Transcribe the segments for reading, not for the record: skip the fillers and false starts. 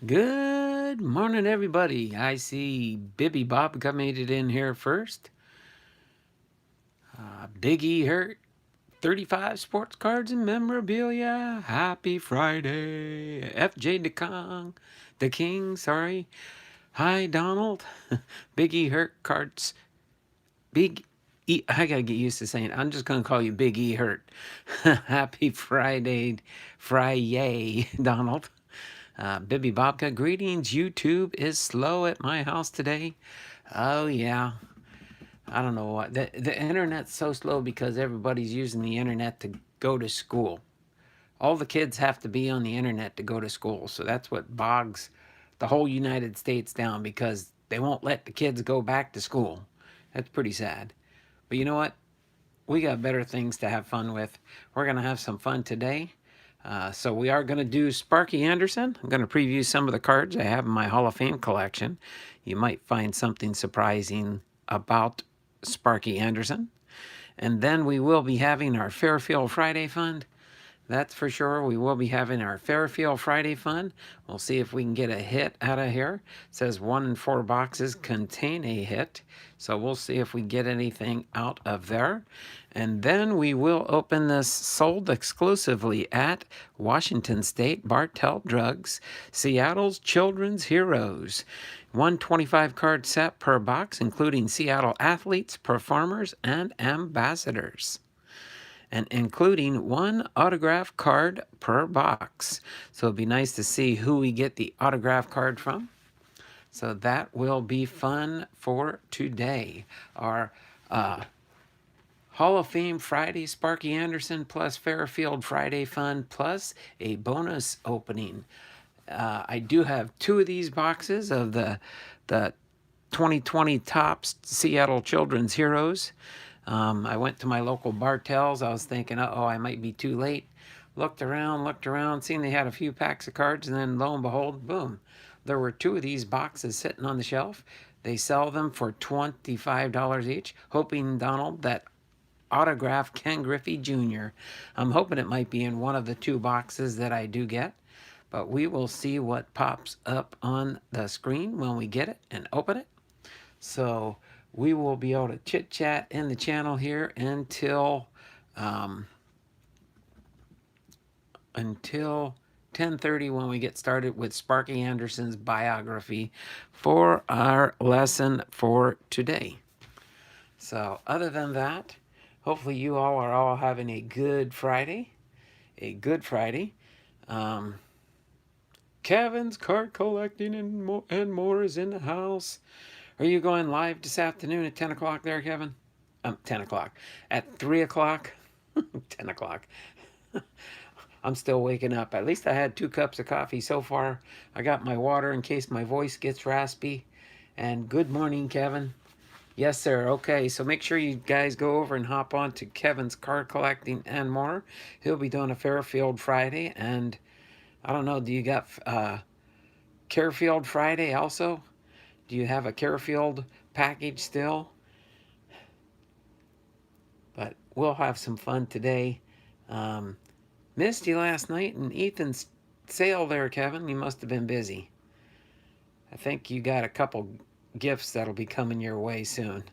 Good morning, everybody. I see Bibby Bob coming in here first. Big E Hurt, 35 sports cards and memorabilia. Happy Friday. FJ the King, sorry. Hi, Donald. Big E Hurt cards. Big E, I gotta get used to saying it. I'm just gonna call you Big E Hurt. Happy Friday, Donald. Bibby Bobka, greetings. YouTube is slow at my house today. Oh, yeah. I don't know what. The internet's so slow because everybody's using the internet to go to school. All the kids have to be on the internet to go to school. So that's what bogs the whole United States down because they won't let the kids go back to school. That's pretty sad. But you know what? We got better things to have fun with. We're going to have some fun today. So we are going to do Sparky Anderson. I'm going to preview some of the cards I have in my Hall of Fame collection. You might find something surprising about Sparky Anderson. And then we will be having our Fairfield Friday Fund. That's for sure. We will be having our Fairfield Friday Fund. We'll see if we can get a hit out of here. It says 1 in 4 boxes contain a hit. So we'll see if we get anything out of there. And then we will open this sold exclusively at Washington State Bartell Drugs, Seattle's Children's Heroes. 125 card set per box, including Seattle athletes, performers, and ambassadors, and including one autograph card per box. So it'd be nice to see who we get the autograph card from. So that will be fun for today. Our Hall of Fame Friday Sparky Anderson plus Fairfield Friday Fun plus a bonus opening. I do have 2 of these boxes of the 2020 Topps Seattle Children's Heroes. I went to my local Bartell's. I was thinking, uh-oh, I might be too late. Looked around, seen they had a few packs of cards, and then lo and behold, boom, there were 2 of these boxes sitting on the shelf. They sell them for $25 each, hoping, Donald, that autograph Ken Griffey Jr. I'm hoping it might be in one of the 2 boxes that I do get, but we will see what pops up on the screen when we get it and open it. So we will be able to chit chat in the channel here until 10:30 when we get started with Sparky Anderson's biography for our lesson for today. So other than that, hopefully you all are all having a good Friday. Kevin's card collecting and more is in the house. Are you going live this afternoon at 10 o'clock there, Kevin? 10 o'clock. At 3 o'clock? 10 o'clock. I'm still waking up. At least I had 2 cups of coffee so far. I got my water in case my voice gets raspy. And good morning, Kevin. Yes, sir. Okay, so make sure you guys go over and hop on to Kevin's card collecting and more. He'll be doing a Fairfield Friday. And I don't know, do you got Carefield Friday also? Do you have a Carefield package still? But we'll have some fun today. Missed you last night in Ethan's sale there, Kevin. You must have been busy. I think you got a couple gifts that'll be coming your way soon.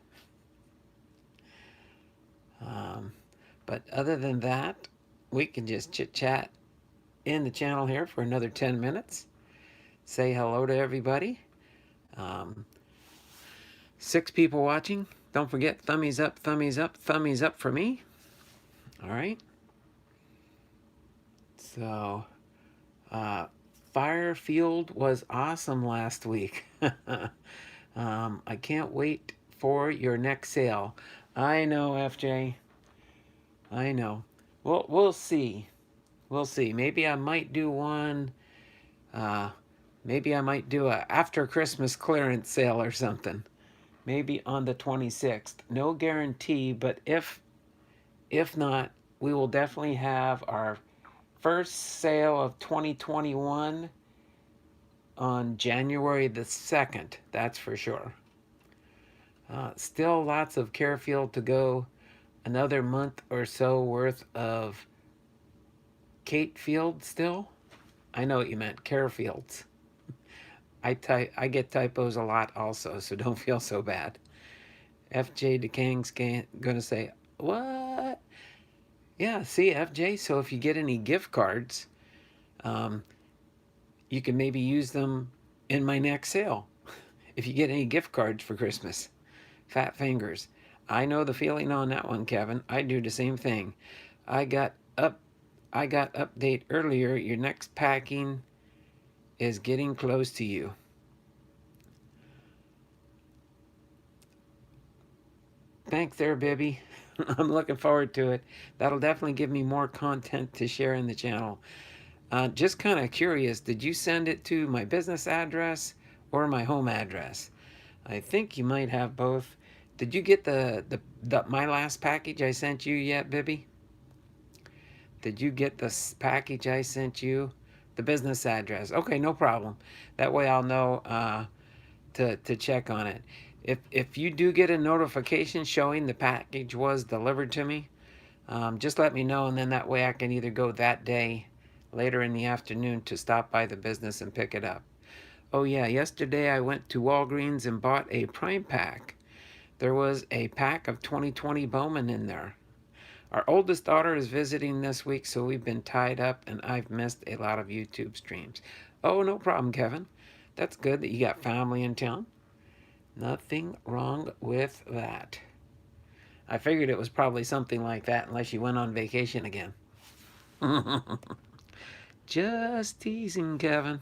But other than that, we can just chit-chat in the channel here for another 10 minutes. Say hello to everybody. 6 people watching. Don't forget, thummies up, thummies up, thummies up for me. All right. So, Fairfield was awesome last week. I can't wait for your next sale. I know, FJ. I know. We'll see. We'll see. Maybe I might do one. Maybe I might do a after Christmas clearance sale or something. Maybe on the 26th. No guarantee, but if not, we will definitely have our first sale of 2021 on January the 2nd. That's for sure. Still lots of Carefield to go. Another month or so worth of Kate Field still. I know what you meant, Carefields. I get typos a lot also, so don't feel so bad. FJ DeKang's gonna say, what? Yeah, see, FJ, so if you get any gift cards, um, you can maybe use them in my next sale. If you get any gift cards for Christmas. Fat fingers. I know the feeling on that one, Kevin. I do the same thing. I got up I got update earlier. Your next packing is getting close to you. Thanks there, Bibby. I'm looking forward to it. That'll definitely give me more content to share in the channel. Just kind of curious, did you send it to my business address or my home address? I think you might have both. Did you get the my last package I sent you yet, Bibby? Did you get the package I sent you? The business address. Okay, no problem. That way I'll know to check on it. If you do get a notification showing the package was delivered to me, just let me know, and then that way I can either go that day later in the afternoon to stop by the business and pick it up. Oh yeah, yesterday I went to Walgreens and bought a Prime pack. There was a pack of 2020 Bowman in there. Our oldest daughter is visiting this week, so we've been tied up and I've missed a lot of YouTube streams. Oh, no problem, Kevin. That's good that you got family in town. Nothing wrong with that. I figured it was probably something like that unless you went on vacation again. Just teasing, Kevin.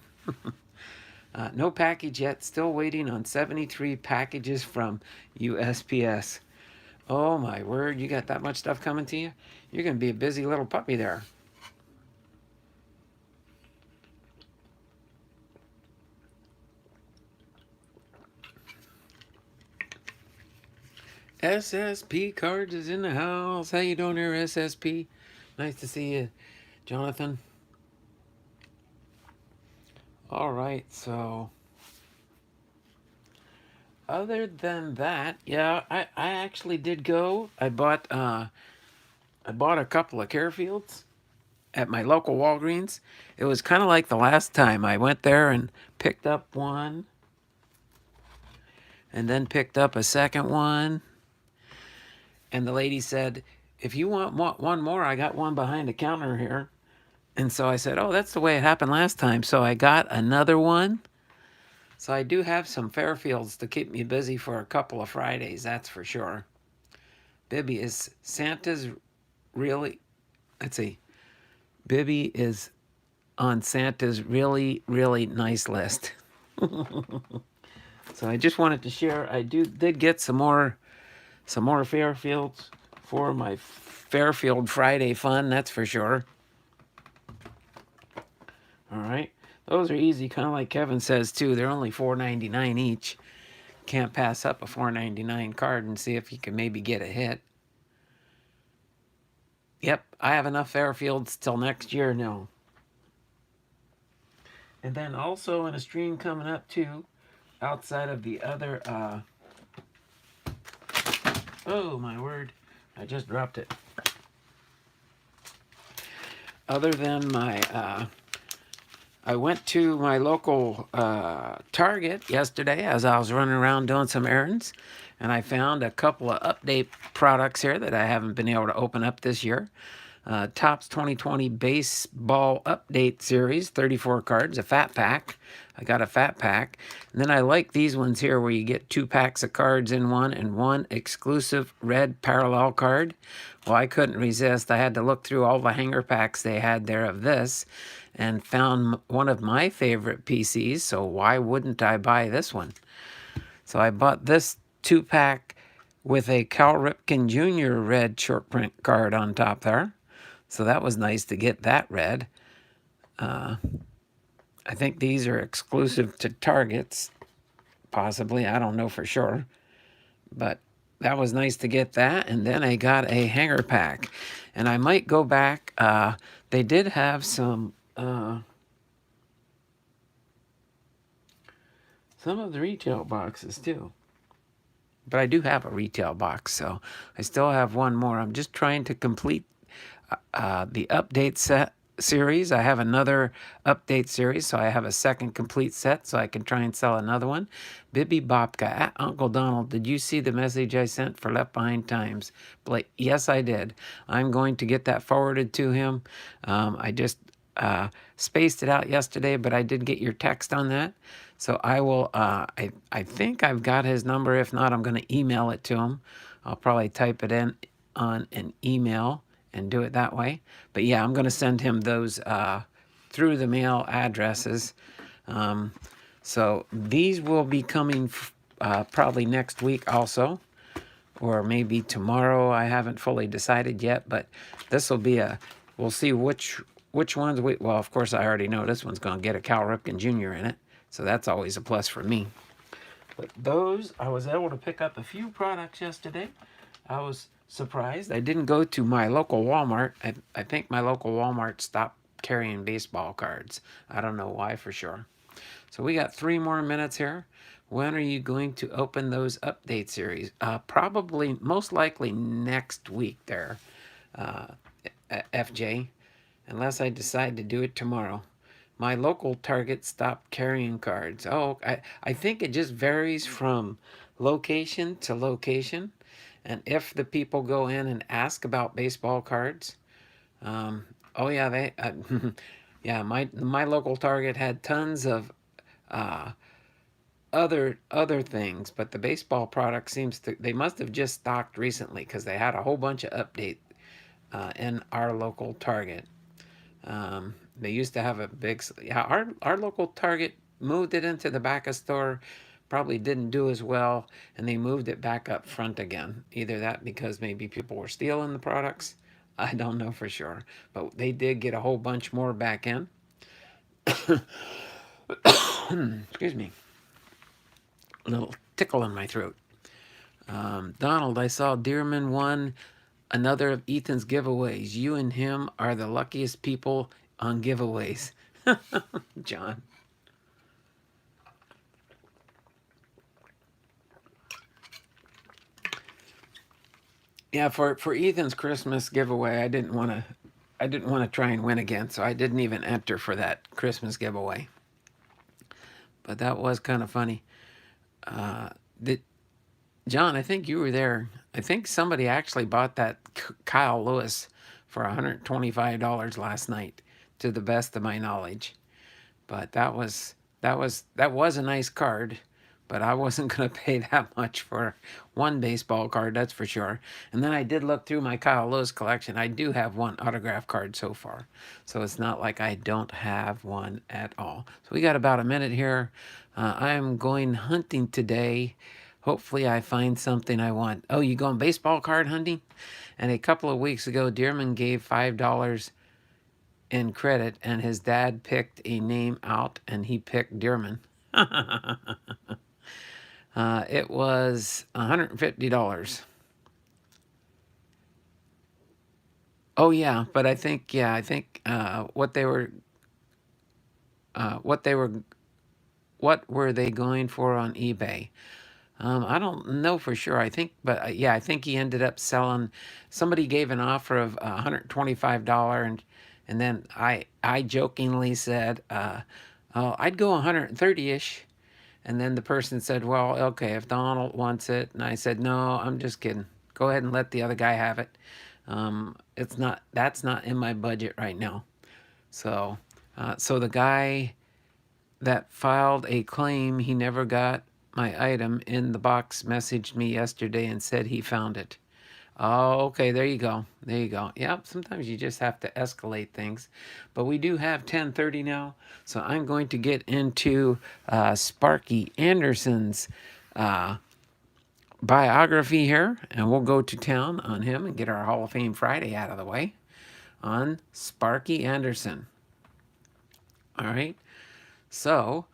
No package yet. Still waiting on 73 packages from USPS. Oh my word, you got that much stuff coming to you? You're going to be a busy little puppy there. SSP Cards is in the house. How you doing there, SSP? Nice to see you, Jonathan. All right, so other than that, yeah, I actually did go. I bought a couple of Fairfields at my local Walgreens. It was kind of like the last time. I went there and picked up one, and then picked up a second one. And the lady said, if you want one more, I got one behind the counter here. And so I said, oh, that's the way it happened last time. So I got another one. So I do have some Fairfields to keep me busy for a couple of Fridays, that's for sure. Bibby, is Santa's really... Let's see. Bibby is on Santa's really, really nice list. So I just wanted to share. I did get some more Fairfields for my Fairfield Friday fun, that's for sure. All right. Those are easy, kind of like Kevin says, too. They're only $4.99 each. Can't pass up a $4.99 card and see if you can maybe get a hit. Yep, I have enough Fairfields till next year now. And then also in a stream coming up, too, outside of the other... Oh, my word. I just dropped it. Other than my... I went to my local Target yesterday as I was running around doing some errands, and I found a couple of update products here that I haven't been able to open up this year. Topps 2020 Baseball Update Series, 34 cards, a fat pack. I got a fat pack. And then I like these ones here where you get 2 packs of cards in one and one exclusive red parallel card. Well, I couldn't resist. I had to look through all the hanger packs they had there of this and found one of my favorite PCs, so why wouldn't I buy this one? So I bought this 2-pack with a Cal Ripken Jr. red short print card on top there. So that was nice to get that red. I think these are exclusive to Targets, possibly. I don't know for sure. But that was nice to get that. And then I got a hanger pack. And I might go back. They did have some of the retail boxes too. But I do have a retail box, so I still have one more. I'm just trying to complete the update set series. I have another update series, so I have a second complete set, so I can try and sell another one. Bibby Bobka at Uncle Donald, did you see the message I sent for Left Behind Times? Blake, yes, I did. I'm going to get that forwarded to him. I just spaced it out yesterday, but I did get your text on that. So I will, I think I've got his number. If not, I'm going to email it to him. I'll probably type it in on an email and do it that way. But yeah, I'm going to send him those through the mail addresses. So these will be coming probably next week also, or maybe tomorrow. I haven't fully decided yet, but this will be we'll see which ones well, of course, I already know this one's going to get a Cal Ripken Jr. in it, so that's always a plus for me. But those, I was able to pick up a few products yesterday. I was surprised. I didn't go to my local Walmart. I think my local Walmart stopped carrying baseball cards. I don't know why for sure. So we got 3 more minutes here. When are you going to open those update series? Probably, most likely next week there, FJ, unless I decide to do it tomorrow. My local Target stopped carrying cards. Oh, I think it just varies from location to location. And if the people go in and ask about baseball cards, oh yeah, yeah, my local Target had tons of other things, but the baseball product they must have just stocked recently because they had a whole bunch of update in our local Target. They used to have a big, yeah, our local Target moved it into the back of store, probably didn't do as well, and they moved it back up front again. Either that because maybe people were stealing the products. I don't know for sure, but they did get a whole bunch more back in. Excuse me. A little tickle in my throat. Donald, I saw Dearman won another of Ethan's giveaways. You and him are the luckiest people on giveaways. John. Yeah, for Ethan's Christmas giveaway, I didn't want to try and win again, so I didn't even enter for that Christmas giveaway. But that was kind of funny. John, I think you were there. I think somebody actually bought that Kyle Lewis for $125 last night, to the best of my knowledge. But that was a nice card, but I wasn't going to pay that much for one baseball card, that's for sure. And then I did look through my Kyle Lewis collection. I do have one autograph card so far, so it's not like I don't have one at all. So we got about a minute here. I'm going hunting today. Hopefully I find something I want. Oh, you going baseball card hunting? And a couple of weeks ago, Dearman gave $5 in credit, and his dad picked a name out, and he picked Dearman. It was $150. Oh yeah, but I think what were they going for on eBay? I don't know for sure. I think, but yeah, I think he ended up selling. Somebody gave an offer of $125, and then I jokingly said, oh, I'd go 130-ish. And then the person said, well, okay, if Donald wants it. And I said, no, I'm just kidding. Go ahead and let the other guy have it. That's not in my budget right now. So the guy that filed a claim he never got my item in the box messaged me yesterday and said he found it. Oh, okay, there you go. There you go. Yep, sometimes you just have to escalate things. But we do have 10:30 now, so I'm going to get into Sparky Anderson's biography here, and we'll go to town on him and get our Hall of Fame Friday out of the way on Sparky Anderson. All right, so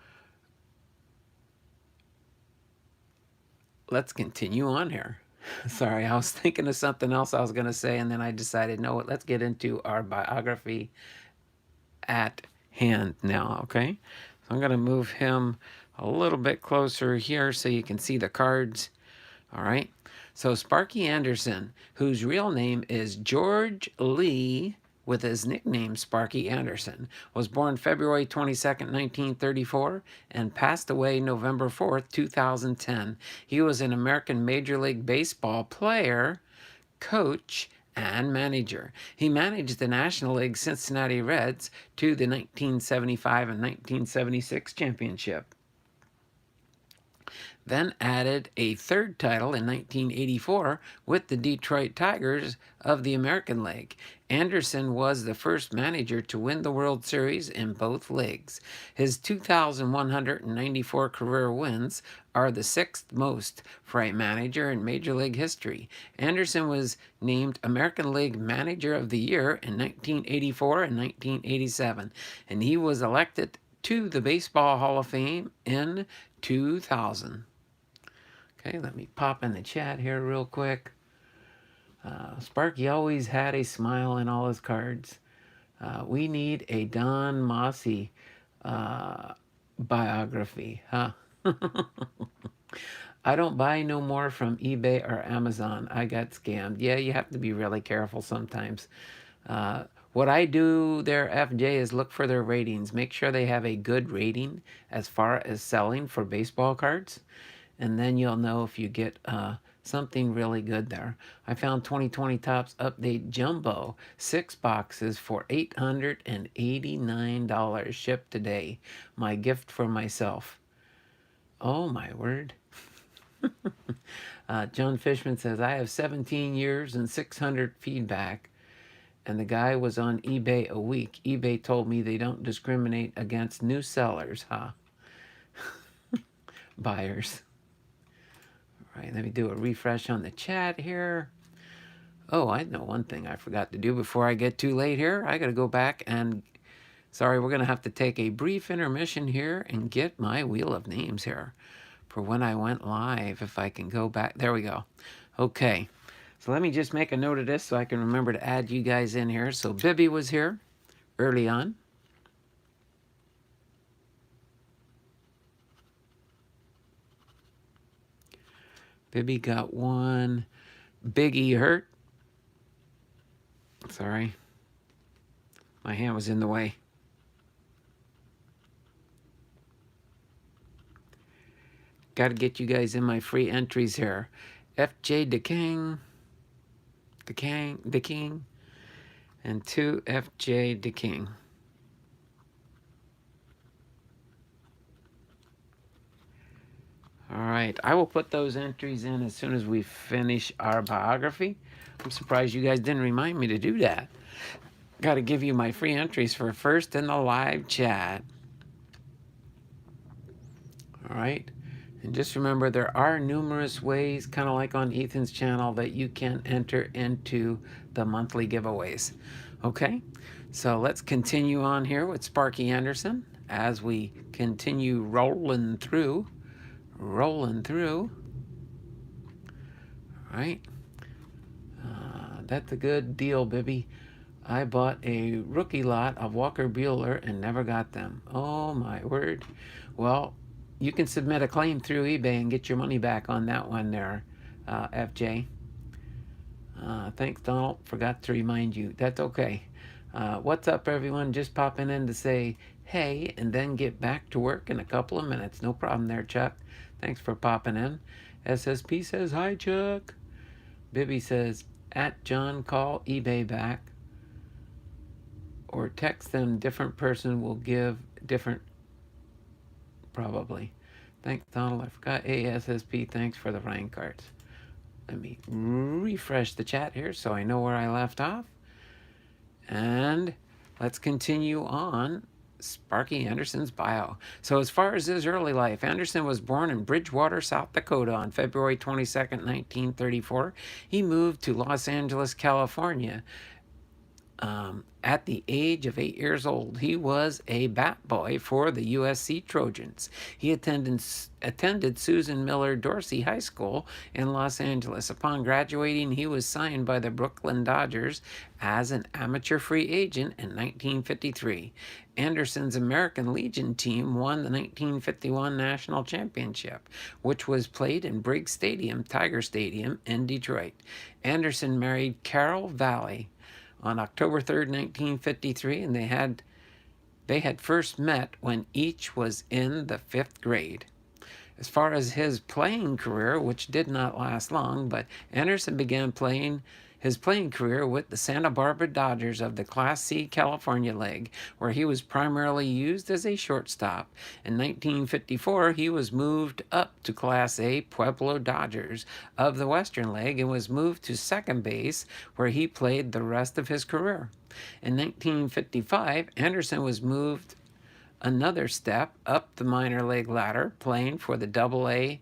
let's continue on here. Sorry, I was thinking of something else I was going to say, and then I decided, no, let's get into our biography at hand now, okay? So I'm going to move him a little bit closer here so you can see the cards, all right? So Sparky Anderson, whose real name is George Lee with his nickname Sparky Anderson, was born February 22nd, 1934, and passed away November 4th, 2010. He was an American Major League Baseball player, coach, and manager. He managed the National League Cincinnati Reds to the 1975 and 1976 championship. Then added a third title in 1984 with the Detroit Tigers of the American League. Anderson was the first manager to win the World Series in both leagues. His 2,194 career wins are the sixth most for a manager in Major League history. Anderson was named American League Manager of the Year in 1984 and 1987, and he was elected to the Baseball Hall of Fame in 2000. Okay, let me pop in the chat here real quick. Sparky always had a smile in all his cards. We need a Don Mossy biography, huh? I don't buy no more from eBay or Amazon. I got scammed. Yeah, you have to be really careful sometimes. What I do there, FJ, is look for their ratings. Make sure they have a good rating as far as selling for baseball cards. And then you'll know if you get something really good there. I found 2020 Topps Update Jumbo, 6 boxes for $889 shipped today. My gift for myself. Oh, my word. John Fishman says, I have 17 years and 600 feedback. And the guy was on eBay a week. eBay told me they don't discriminate against new sellers, huh? Buyers. All right, let me do a refresh on the chat here. Oh, I know one thing I forgot to do before I get too late here. I got to go back and... Sorry, we're going to have to take a brief intermission here and get my wheel of names here for when I went live, if I can go back. There we go. Okay, so let me just make a note of this so I can remember to add you guys in here. So Bibby was here early on. Bibby got one. Biggie hurt. Sorry. My hand was in the way. Got to get you guys in my free entries here. FJ the King, and 2 FJ the King. All right, I will put those entries in as soon as we finish our biography. I'm surprised you guys didn't remind me to do that. Got to give you my free entries for first in the live chat. All right, and just remember there are numerous ways, kind of like on Ethan's channel, that you can enter into the monthly giveaways. Okay, so let's continue on here with Sparky Anderson as we continue rolling through. All right. That's a good deal, Bibby. I bought a rookie lot of Walker Buehler and never got them. Oh, my word. Well, you can submit a claim through eBay and get your money back on that one there, FJ. Thanks, Donald. Forgot to remind you. That's okay. What's up, everyone? Just popping in to say hey and then get back to work in a couple of minutes. No problem there, Chuck. Thanks for popping in. SSP says, hi, Chuck. Bibby says, at John, call eBay back. Or text them, different person will give different, probably. Thanks, Donald. I forgot ASSP. Thanks for the rain cards. Let me refresh the chat here so I know where I left off. And let's continue on Sparky Anderson's bio. So as far as his early life, Anderson was born in Bridgewater, South Dakota on February 22nd, 1934. He moved to Los Angeles, California at the age of 8 years old. He was a bat boy for the USC Trojans. He attended Susan Miller Dorsey High School in Los Angeles. Upon graduating, he was signed by the Brooklyn Dodgers as an amateur free agent in 1953. Anderson's American Legion team won the 1951 National Championship, which was played in Briggs Stadium, Tiger Stadium in Detroit. Anderson married Carol Valley, on October 3rd, 1953, and they had first met when each was in the 5th grade. As far as his playing career, which did not last long, but Anderson began his playing career with the Santa Barbara Dodgers of the Class C California League, where he was primarily used as a shortstop. In 1954, he was moved up to Class A Pueblo Dodgers of the Western League and was moved to second base, where he played the rest of his career. In 1955, Anderson was moved another step up the minor league ladder, playing for the Double-A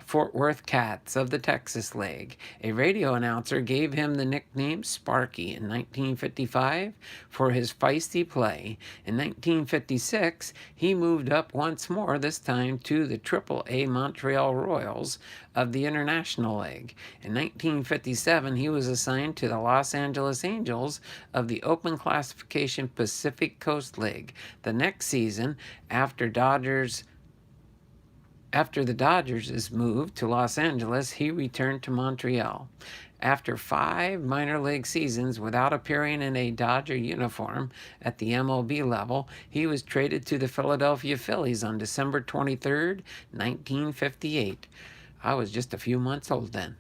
Fort Worth Cats of the Texas League. A radio announcer gave him the nickname Sparky in 1955 for his feisty play. In 1956, he moved up once more, this time to the Triple-A Montreal Royals of the International League. In 1957, he was assigned to the Los Angeles Angels of the Open Classification Pacific Coast League. The next season, after the Dodgers' moved to Los Angeles, he returned to Montreal. After 5 minor league seasons without appearing in a Dodger uniform at the MLB level, he was traded to the Philadelphia Phillies on December 23rd, 1958. I was just a few months old then.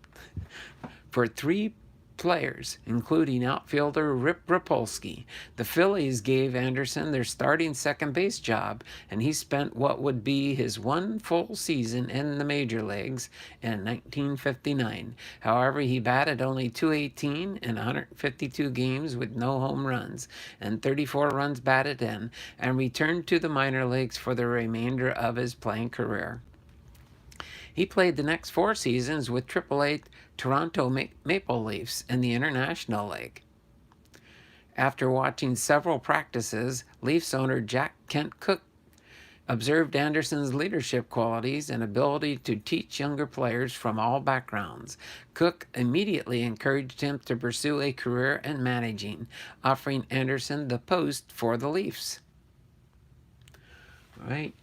For 3 players, including outfielder Rip Rapolsky. The Phillies gave Anderson their starting second base job, and he spent what would be his one full season in the major leagues in 1959. However, he batted only .218 in 152 games with no home runs and 34 runs batted in, and returned to the minor leagues for the remainder of his playing career. He played the next 4 seasons with Triple-A Toronto Maple Leafs in the International League. After watching several practices, Leafs owner Jack Kent Cooke observed Anderson's leadership qualities and ability to teach younger players from all backgrounds. Cooke immediately encouraged him to pursue a career in managing, offering Anderson the post for the Leafs. All right.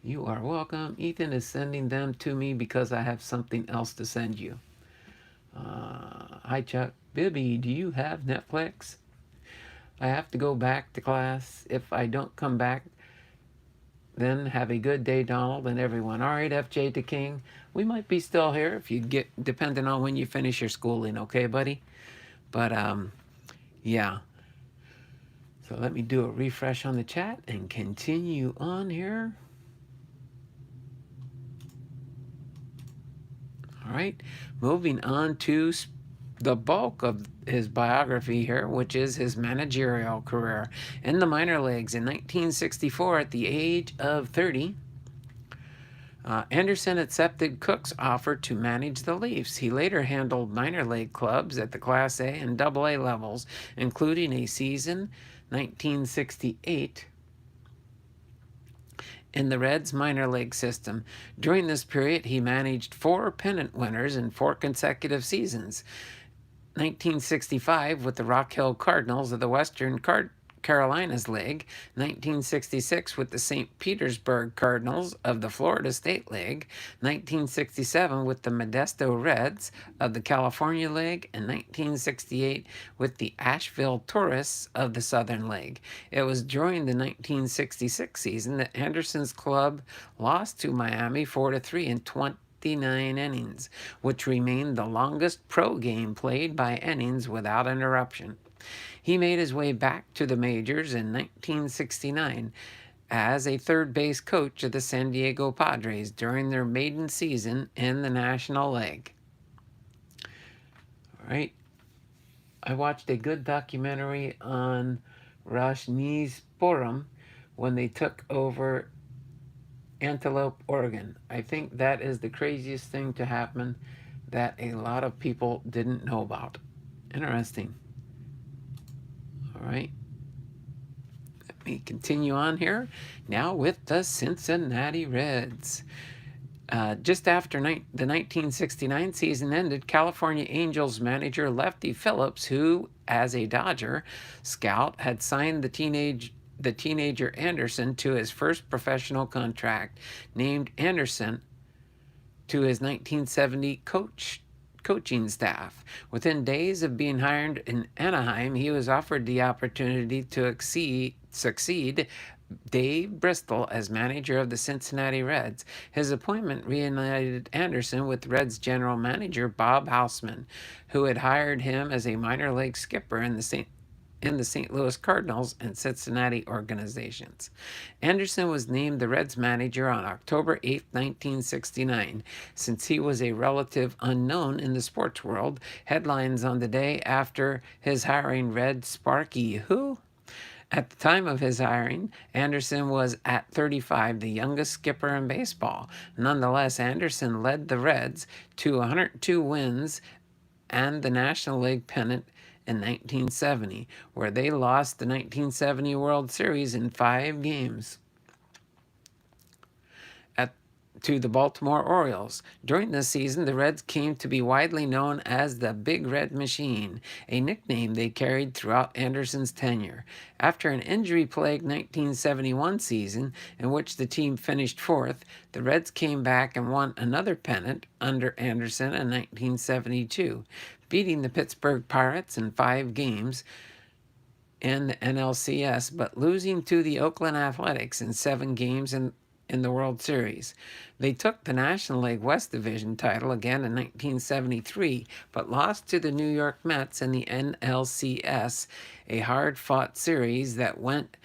You are welcome. Ethan is sending them to me because I have something else to send you. Hi, Chuck. Bibby, do you have Netflix? I have to go back to class. If I don't come back, then have a good day, Donald and everyone. All right, FJ to King. We might be still here if you get, depending on when you finish your schooling, okay, buddy? But, yeah. So let me do a refresh on the chat and continue on here. All right, moving on to the bulk of his biography here, which is his managerial career in the minor leagues. In 1964, at the age of 30, Anderson accepted Cooke's offer to manage the Leafs. He later handled minor league clubs at the Class A and Double-A levels, including a season, 1968, in the Reds minor league system. During this period, he managed 4 pennant winners in 4 consecutive seasons. 1965 with the Rock Hill Cardinals of the Western Carolinas League, 1966 with the St. Petersburg Cardinals of the Florida State League, 1967 with the Modesto Reds of the California League, and 1968 with the Asheville Tourists of the Southern League. It was during the 1966 season that Anderson's club lost to Miami 4-3 in 29 innings, which remained the longest pro game played by innings without interruption. He made his way back to the majors in 1969 as a third base coach of the San Diego Padres during their maiden season in the National League. All right. I watched a good documentary on Rajneeshpuram when they took over Antelope, Oregon. I think that is the craziest thing to happen that a lot of people didn't know about. Interesting. All right. Let me continue on here now with the Cincinnati Reds. Just after the 1969 season ended, California Angels manager Lefty Phillips, who, as a Dodger scout, had signed the teenager Anderson to his first professional contract, named Anderson to his 1970 coaching staff. Within days of being hired in Anaheim, he was offered the opportunity to succeed Dave Bristol as manager of the Cincinnati Reds. His appointment reunited Anderson with Reds general manager Bob Hausman, who had hired him as a minor league skipper in the St. Louis Cardinals and Cincinnati organizations. Anderson was named the Reds manager on October 8, 1969. Since he was a relative unknown in the sports world, headlines on the day after his hiring read, "Sparky who?" At the time of his hiring, Anderson was at 35, the youngest skipper in baseball. Nonetheless, Anderson led the Reds to 102 wins and the National League pennant in 1970, where they lost the 1970 World Series in 5 games to the Baltimore Orioles. During this season, the Reds came to be widely known as the Big Red Machine, a nickname they carried throughout Anderson's tenure. After an injury-plagued 1971 season, in which the team finished 4th, the Reds came back and won another pennant under Anderson in 1972, beating the Pittsburgh Pirates in 5 games in the NLCS, but losing to the Oakland Athletics in 7 games in the World Series. They took the National League West Division title again in 1973, but lost to the New York Mets in the NLCS, a hard-fought series that went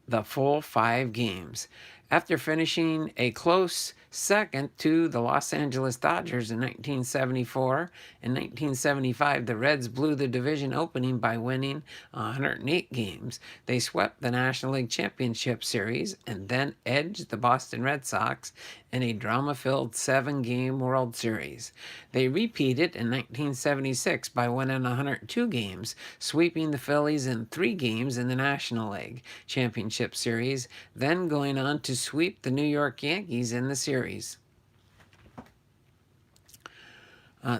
the full 5 games. After finishing a close second to the Los Angeles Dodgers in 1974 and 1975, the Reds blew the division opening by winning 108 games. They swept the National League Championship Series and then edged the Boston Red Sox in a drama-filled 7-game World Series. They repeated in 1976 by winning 102 games, sweeping the Phillies in 3 games in the National League Championship Series, then going on to sweep the New York Yankees in the series.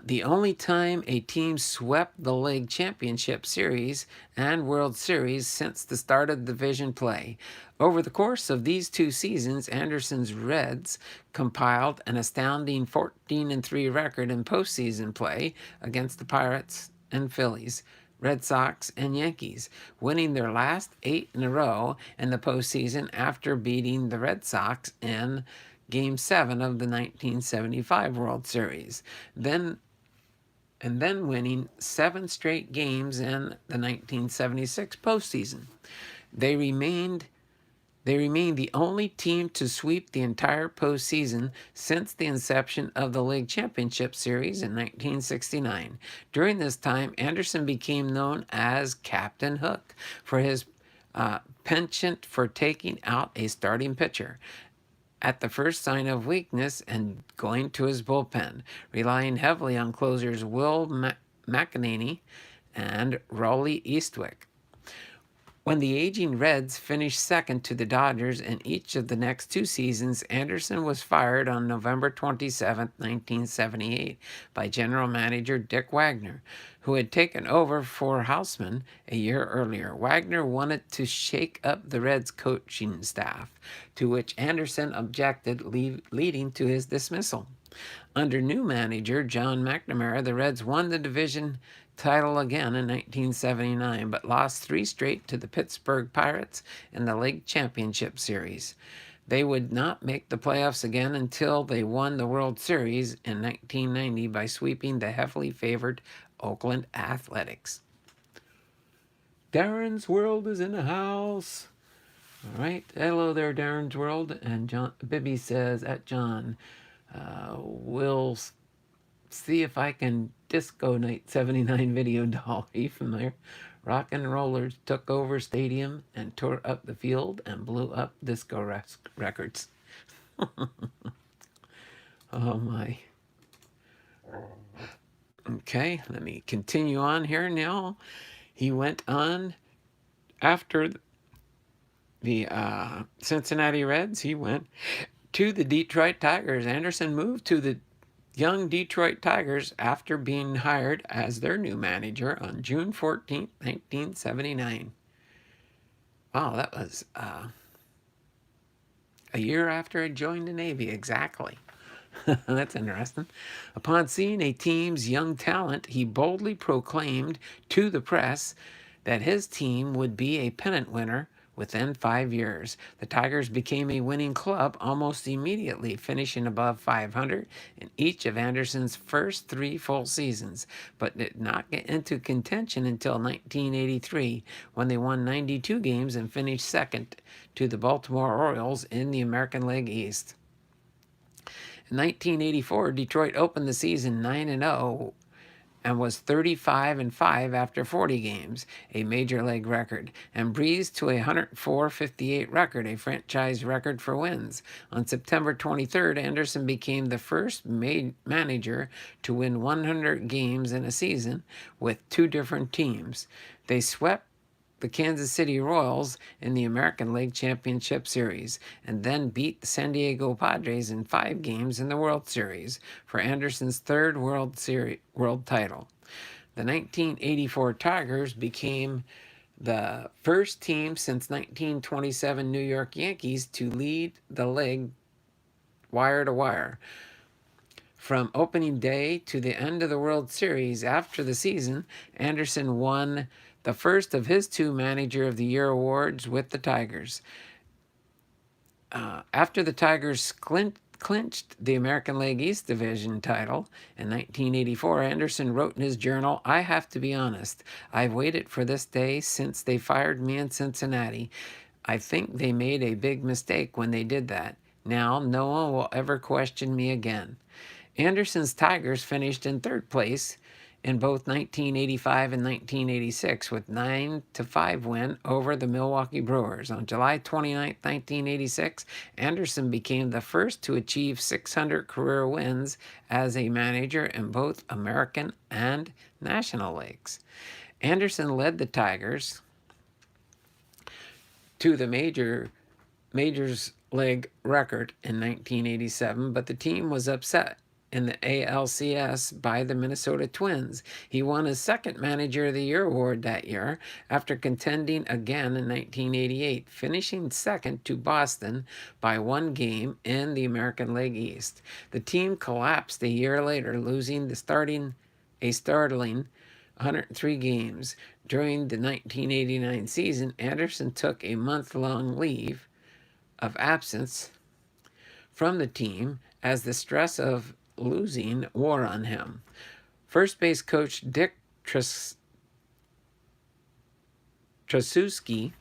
The only time a team swept the League Championship Series and World Series since the start of division play. Over the course of these 2 seasons, Anderson's Reds compiled an astounding 14-3 record in postseason play against the Pirates and Phillies, Red Sox, and Yankees, winning their last 8 in a row in the postseason after beating the Red Sox in Game 7 of the 1975 World Series, then winning 7 straight games in the 1976 postseason. They remained the only team to sweep the entire postseason since the inception of the League Championship Series in 1969. During this time, Anderson became known as Captain Hook for his penchant for taking out a starting pitcher at the first sign of weakness and going to his bullpen, relying heavily on closers Will McEnany and Rollie Eastwick. When the aging Reds finished second to the Dodgers in each of the next 2 seasons, Anderson was fired on November 27, 1978, by general manager Dick Wagner, who had taken over for Hausman a year earlier. Wagner wanted to shake up the Reds' coaching staff, to which Anderson objected, leading to his dismissal. Under new manager John McNamara, the Reds won the division title again in 1979, but lost 3 straight to the Pittsburgh Pirates in the League Championship Series. They would not make the playoffs again until they won the World Series in 1990 by sweeping the heavily favored Oakland Athletics. Darren's World is in the house. All right. Hello there, Darren's World. And Bibby says, at John, we'll see if I can Disco Night 79 video doll. Are you familiar? Rock and Rollers took over stadium and tore up the field and blew up disco records. Oh my. Okay, let me continue on here now. He went on after the Cincinnati Reds. He went to the Detroit Tigers. Anderson moved to the young Detroit Tigers after being hired as their new manager on June 14, 1979. Wow, that was a year after I joined the Navy, exactly. That's interesting. Upon seeing a team's young talent, he boldly proclaimed to the press that his team would be a pennant winner within 5 years. The Tigers became a winning club almost immediately, finishing above 500 in each of Anderson's first 3 full seasons, but did not get into contention until 1983 when they won 92 games and finished second to the Baltimore Orioles in the American League East. In 1984, Detroit opened the season 9-0 and was 35-5 after 40 games, a major league record, and breezed to a 104-58 record, a franchise record for wins. On September 23rd, Anderson became the first manager to win 100 games in a season with 2 different teams. They swept the Kansas City Royals in the American League Championship Series, and then beat the San Diego Padres in 5 games in the World Series for Anderson's 3rd World title. The 1984 Tigers became the first team since 1927 New York Yankees to lead the league wire to wire. From opening day to the end of the World Series after the season, Anderson won the first of his 2 Manager of the Year awards with the Tigers. After the Tigers clinched the American League East Division title in 1984, Anderson wrote in his journal, "I have to be honest. I've waited for this day since they fired me in Cincinnati. I think they made a big mistake when they did that. Now no one will ever question me again." Anderson's Tigers finished in 3rd place in both 1985 and 1986 with 9-5 win over the Milwaukee Brewers. On July 29, 1986, Anderson became the first to achieve 600 career wins as a manager in both American and National Leagues. Anderson led the Tigers to the Majors League record in 1987, but the team was upset in the ALCS by the Minnesota Twins. He won his 2nd Manager of the Year award that year after contending again in 1988, finishing second to Boston by 1 game in the American League East. The team collapsed a year later, losing a startling 103 games. During the 1989 season, Anderson took a month-long leave of absence from the team as the stress of losing wore on him. First base coach Dick Tracewski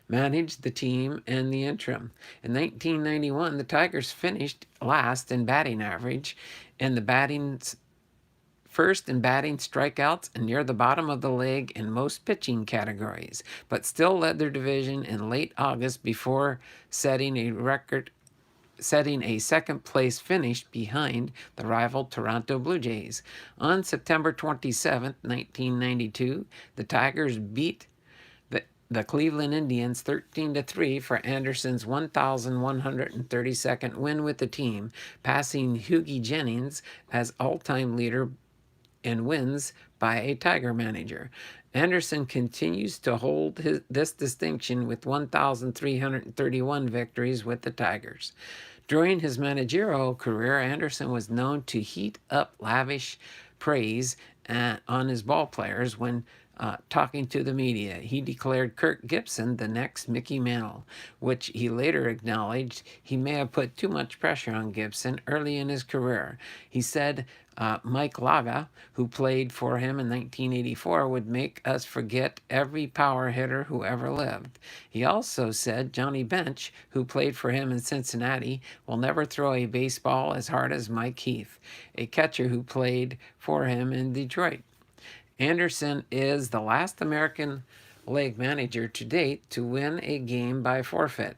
managed the team in the interim. In 1991, the Tigers finished last in batting average, first in batting strikeouts, and near the bottom of the league in most pitching categories, but still led their division in late August before setting a 2nd place finish behind the rival Toronto Blue Jays. On September 27, 1992, the Tigers beat the Cleveland Indians 13-3 for Anderson's 1,132nd win with the team, passing Hughie Jennings as all-time leader in wins by a Tiger manager. Anderson continues to hold this distinction with 1,331 victories with the Tigers. During his managerial career, Anderson was known to heat up lavish praise on his ball players when talking to the media. He declared Kirk Gibson the next Mickey Mantle, which he later acknowledged he may have put too much pressure on Gibson early in his career. He said Mike Laga, who played for him in 1984, would make us forget every power hitter who ever lived. He also said Johnny Bench, who played for him in Cincinnati, will never throw a baseball as hard as Mike Heath, a catcher who played for him in Detroit. Anderson is the last American League manager to date to win a game by forfeit.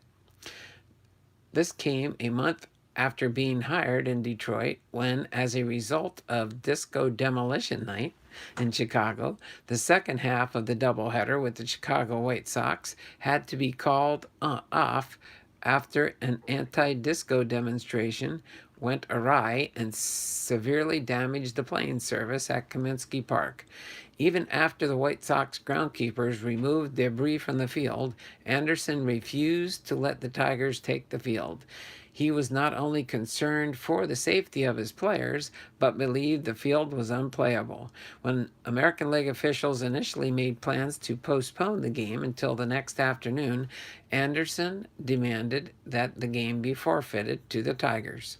This came a month after being hired in Detroit when, as a result of Disco Demolition Night in Chicago, the second half of the doubleheader with the Chicago White Sox had to be called off after an anti-disco demonstration went awry and severely damaged the plane service at Comiskey Park. Even after the White Sox groundskeepers removed debris from the field, Anderson refused to let the Tigers take the field. He was not only concerned for the safety of his players, but believed the field was unplayable. When American League officials initially made plans to postpone the game until the next afternoon, Anderson demanded that the game be forfeited to the Tigers.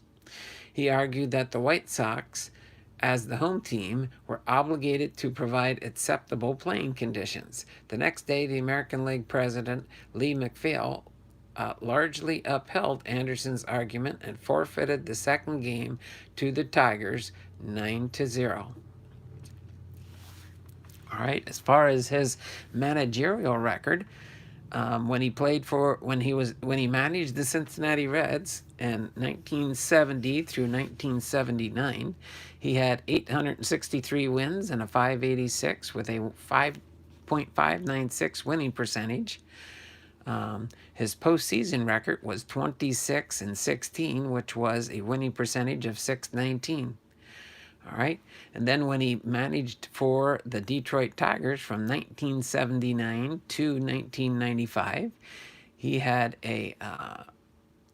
He argued that the White Sox, as the home team, were obligated to provide acceptable playing conditions. The next day, the American League president, Lee Mchale, largely upheld Anderson's argument and forfeited the second game to the Tigers 9-0. All right, as far as his managerial record, when he managed the Cincinnati Reds in 1970 through 1979, he had 863 wins and a 586 with a 5.596 winning percentage. His postseason record was 26-16, which was a winning percentage of 619. All right. And then when he managed for the Detroit Tigers from 1979 to 1995, he had a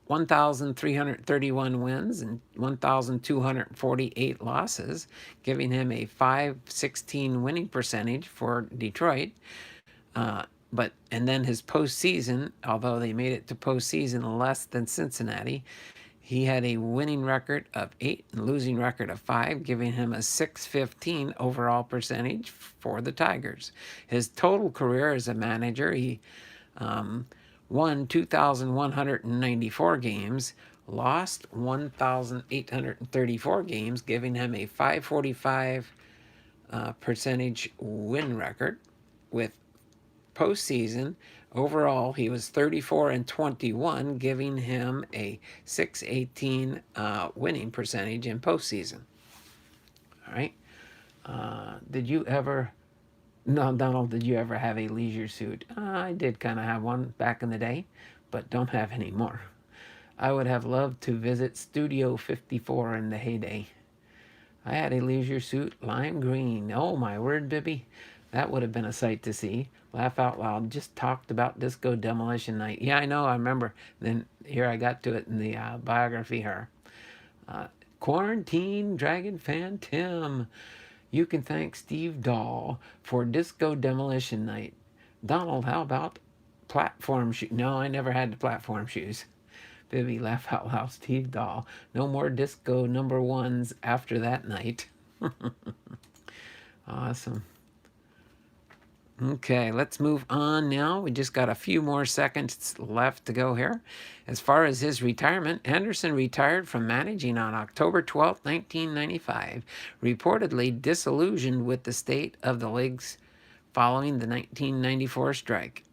1,331 wins and 1,248 losses, giving him a 516 winning percentage for Detroit. And then his postseason, although they made it to postseason less than Cincinnati, he had a winning record of 8 and losing record of 5, giving him a 615 overall percentage for the Tigers. His total career as a manager, he won 2,194 games, lost 1,834 games, giving him a 545 percentage win record. With postseason, overall, he was 34-21, giving him a 618 winning percentage in postseason. All right. Donald, did you ever have a leisure suit? I did kind of have one back in the day, but don't have any more. I would have loved to visit Studio 54 in the heyday. I had a leisure suit, lime green. Oh, my word, Bibby. That would have been a sight to see. Laugh out loud. Just talked about Disco Demolition Night. Yeah, I know. I remember. Then here I got to it in the biography here. Quarantine Dragon fan Tim. You can thank Steve Dahl for Disco Demolition Night. Donald, how about platform shoes? No, I never had the platform shoes. Bibby, laugh out loud. Steve Dahl. No more disco number ones after that night. Awesome. Okay, let's move on now. We just got a few more seconds left to go here. As far as his retirement, Anderson retired from managing on October 12, 1995, reportedly disillusioned with the state of the leagues following the 1994 strike.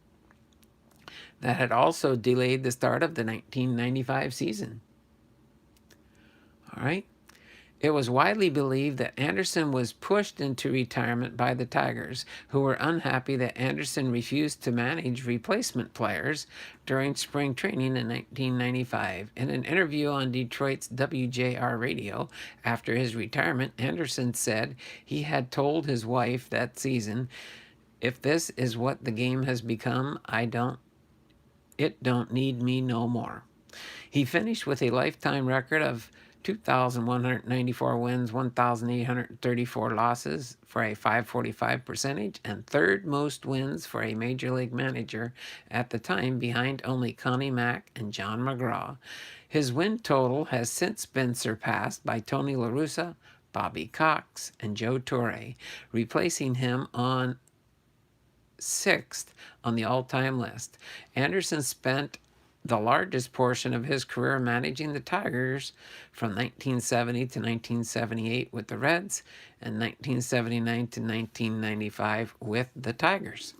That had also delayed the start of the 1995 season. All right. It was widely believed that Anderson was pushed into retirement by the Tigers, who were unhappy that Anderson refused to manage replacement players during spring training in 1995. In an interview on Detroit's WJR radio after his retirement, Anderson said he had told his wife that season, "If this is what the game has become, it don't need me no more." He finished with a lifetime record of 2,194 wins, 1,834 losses for a 545 percentage, and third most wins for a major league manager at the time, behind only Connie Mack and John McGraw. His win total has since been surpassed by Tony La Russa, Bobby Cox, and Joe Torre, replacing him on 6th on the all-time list. Anderson spent the largest portion of his career managing the Tigers from 1970 to 1978 with the Reds and 1979 to 1995 with the Tigers.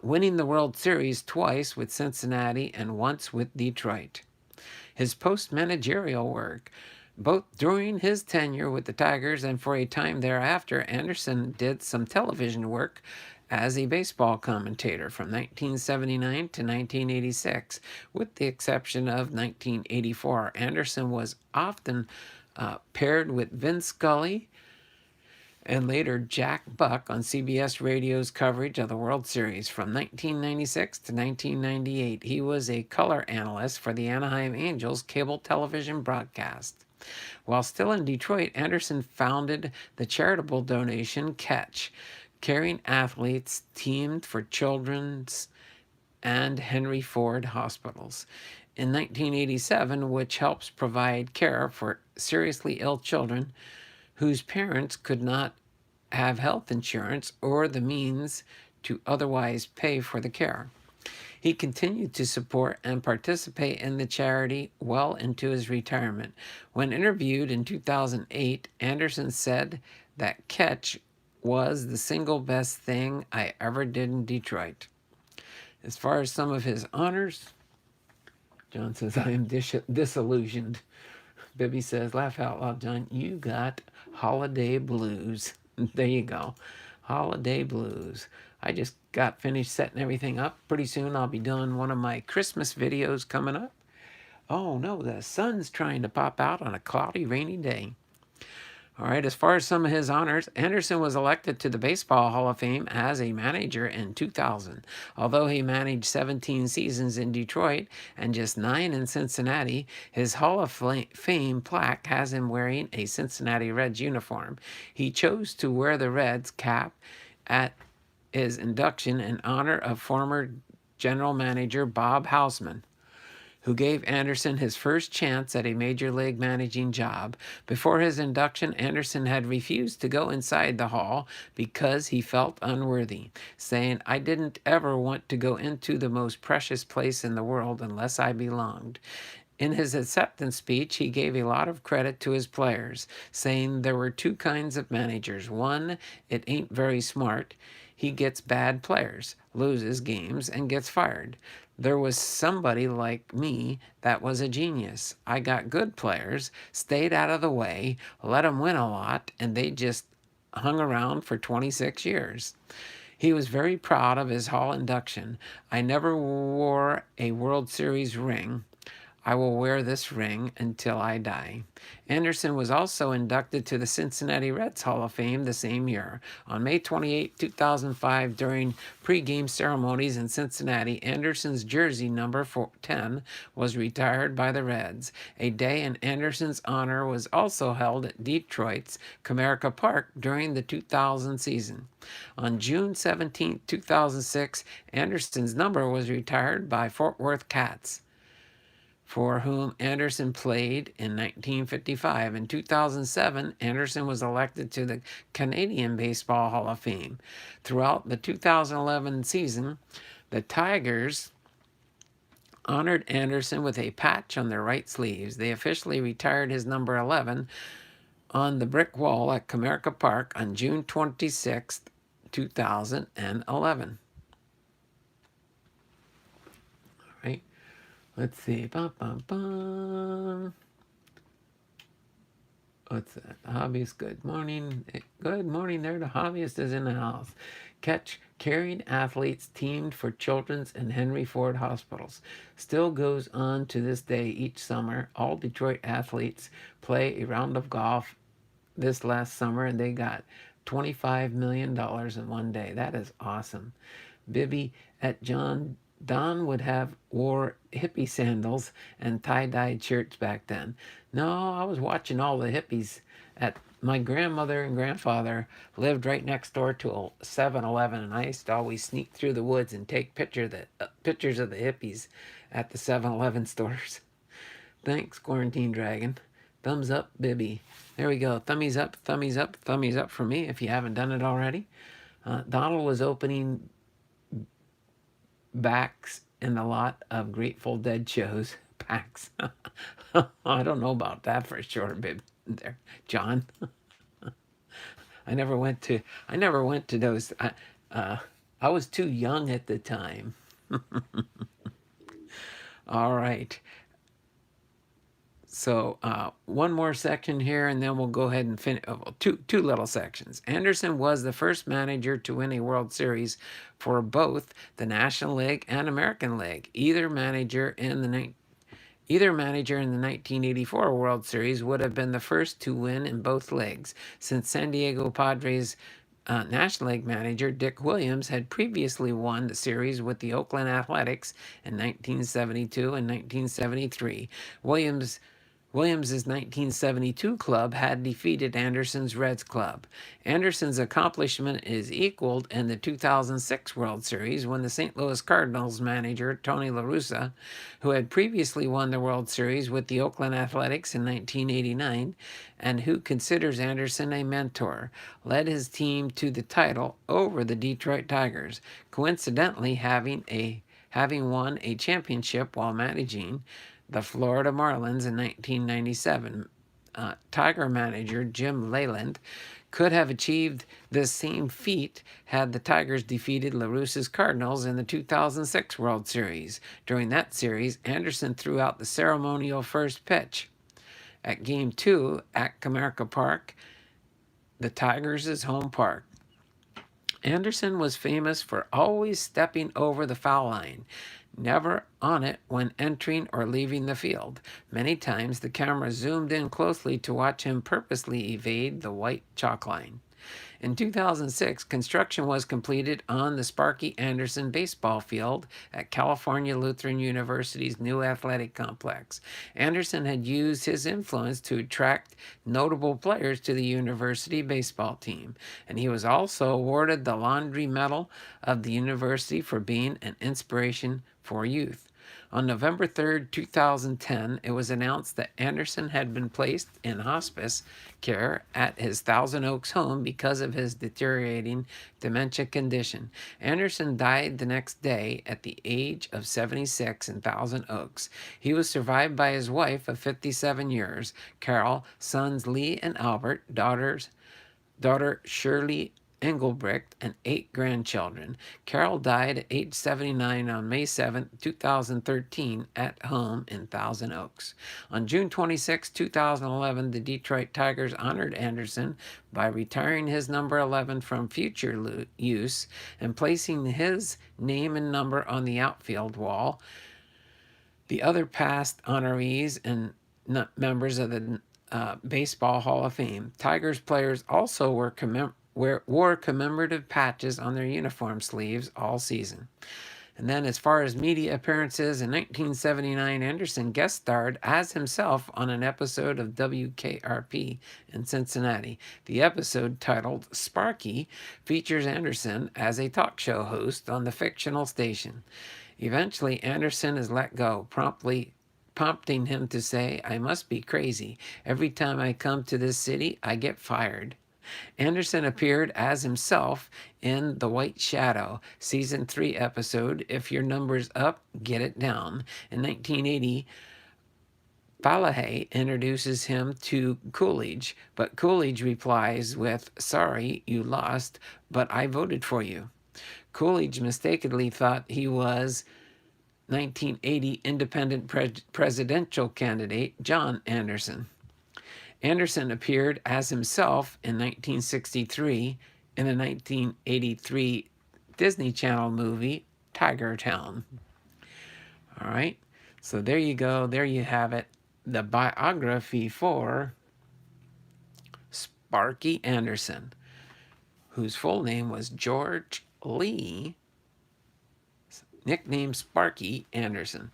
Winning the World Series twice with Cincinnati and once with Detroit. His post-managerial work, both during his tenure with the Tigers and for a time thereafter, Anderson did some television work as a baseball commentator from 1979 to 1986, with the exception of 1984. Anderson was often paired with Vin Scully and later Jack Buck on CBS Radio's coverage of the World Series. From 1996 to 1998, he was a color analyst for the Anaheim Angels cable television broadcast. While still in Detroit, Anderson founded the charitable donation Catch, carrying athletes teamed for children's and Henry Ford hospitals. In 1987, which helps provide care for seriously ill children whose parents could not have health insurance or the means to otherwise pay for the care. He continued to support and participate in the charity well into his retirement. When interviewed in 2008, Anderson said that Catch was the single best thing I ever did in Detroit. As far as some of his honors, John says, I am disillusioned. Bibby says, laugh out loud, John, you got holiday blues. There you go. Holiday blues. I just got finished setting everything up. Pretty soon I'll be doing one of my Christmas videos coming up. Oh no, the sun's trying to pop out on a cloudy, rainy day. All right, as far as some of his honors, Anderson was elected to the Baseball Hall of Fame as a manager in 2000. Although he managed 17 seasons in Detroit and just 9 in Cincinnati, his Hall of Fame plaque has him wearing a Cincinnati Reds uniform. He chose to wear the Reds cap at his induction in honor of former general manager Bob Hausman, who gave Anderson his first chance at a major league managing job. Before his induction, Anderson had refused to go inside the hall because he felt unworthy, saying, I didn't ever want to go into the most precious place in the world unless I belonged. In his acceptance speech, he gave a lot of credit to his players, saying there were two kinds of managers. One, it ain't very smart. He gets bad players, loses games, and gets fired. There was somebody like me that was a genius. I got good players, stayed out of the way, let them win a lot, and they just hung around for 26 years. He was very proud of his Hall induction. I never wore a World Series ring. I will wear this ring until I die. Anderson was also inducted to the Cincinnati Reds Hall of Fame the same year. On May 28, 2005, during pre-game ceremonies in Cincinnati, Anderson's jersey number 10 was retired by the Reds. A day in Anderson's honor was also held at Detroit's Comerica Park during the 2000 season. On June 17, 2006, Anderson's number was retired by Fort Worth Cats, for whom Anderson played in 1955. In 2007, Anderson was elected to the Canadian Baseball Hall of Fame. Throughout the 2011 season, the Tigers honored Anderson with a patch on their right sleeves. They officially retired his number 11 on the brick wall at Comerica Park on June 26, 2011. All right. Let's see. Bum, bum, bum. What's that? The hobbyist, good morning. Good morning there. The hobbyist is in the house. Catch carrying athletes teamed for children's and Henry Ford hospitals. Still goes on to this day each summer. All Detroit athletes play a round of golf this last summer, and they got $25 million in one day. That is awesome. Bibby at Don would have wore hippie sandals and tie-dyed shirts back then. No, I was watching all the hippies at my grandmother and grandfather lived right next door to a 7-Eleven, and I used to always sneak through the woods and take pictures of the hippies at the 7-Eleven stores. Thanks, Quarantine Dragon. Thumbs up, Bibby. There we go. Thummies up, thummies up, thummies up for me if you haven't done it already. Donald was opening backs in a lot of Grateful Dead shows. Packs. I don't know about that for sure, babe. There, John. I never went to those. I was too young at the time. All right. So one more section here, and then we'll go ahead and finish. Two little sections. Anderson was the first manager to win a World Series for both the National League and American League. Either manager in the Either manager in the 1984 World Series would have been the first to win in both legs, since San Diego Padres National League manager Dick Williams had previously won the series with the Oakland Athletics in 1972 and 1973. Williams's 1972 club had defeated Anderson's Reds club. Anderson's accomplishment is equaled in the 2006 World Series when the St. Louis Cardinals manager Tony La Russa, who had previously won the World Series with the Oakland Athletics in 1989 and who considers Anderson a mentor, led his team to the title over the Detroit Tigers, coincidentally having won a championship while managing the Florida Marlins in 1997. Tiger manager Jim Leyland could have achieved the same feat had the Tigers defeated La Russa's Cardinals in the 2006 World Series. During that series, Anderson threw out the ceremonial first pitch. At Game 2 at Comerica Park, the Tigers' home park, Anderson was famous for always stepping over the foul line, never on it when entering or leaving the field. Many times the camera zoomed in closely to watch him purposely evade the white chalk line. In 2006, construction was completed on the Sparky Anderson baseball field at California Lutheran University's new athletic complex. Anderson had used his influence to attract notable players to the university baseball team, and he was also awarded the Laundry Medal of the university for being an inspiration for youth. On November 3, 2010, it was announced that Anderson had been placed in hospice care at his Thousand Oaks home because of his deteriorating dementia condition. Anderson died the next day at the age of 76 in Thousand Oaks. He was survived by his wife of 57 years, Carol, sons Lee and Albert, daughter Shirley Engelbrecht, and 8 grandchildren. Carol died at age 79 on May 7, 2013, at home in Thousand Oaks. On June 26, 2011, the Detroit Tigers honored Anderson by retiring his number 11 from future use and placing his name and number on the outfield wall. The other past honorees and members of the Baseball Hall of Fame. Tigers players also wore commemorative patches on their uniform sleeves all season. And then as far as media appearances, in 1979, Anderson guest starred as himself on an episode of WKRP in Cincinnati. The episode, titled Sparky, features Anderson as a talk show host on the fictional station. Eventually, Anderson is let go, prompting him to say, "I must be crazy. Every time I come to this city, I get fired." Anderson appeared as himself in The White Shadow, Season 3 episode, If Your Number's Up, Get It Down. In 1980, Falahay introduces him to Coolidge, but Coolidge replies with, "Sorry, you lost, but I voted for you." Coolidge mistakenly thought he was 1980 independent presidential candidate John Anderson. Anderson appeared as himself in 1963 in the 1983 Disney Channel movie Tiger Town. All right, so there you go. There you have it. The biography for Sparky Anderson, whose full name was George Lee, nicknamed Sparky Anderson.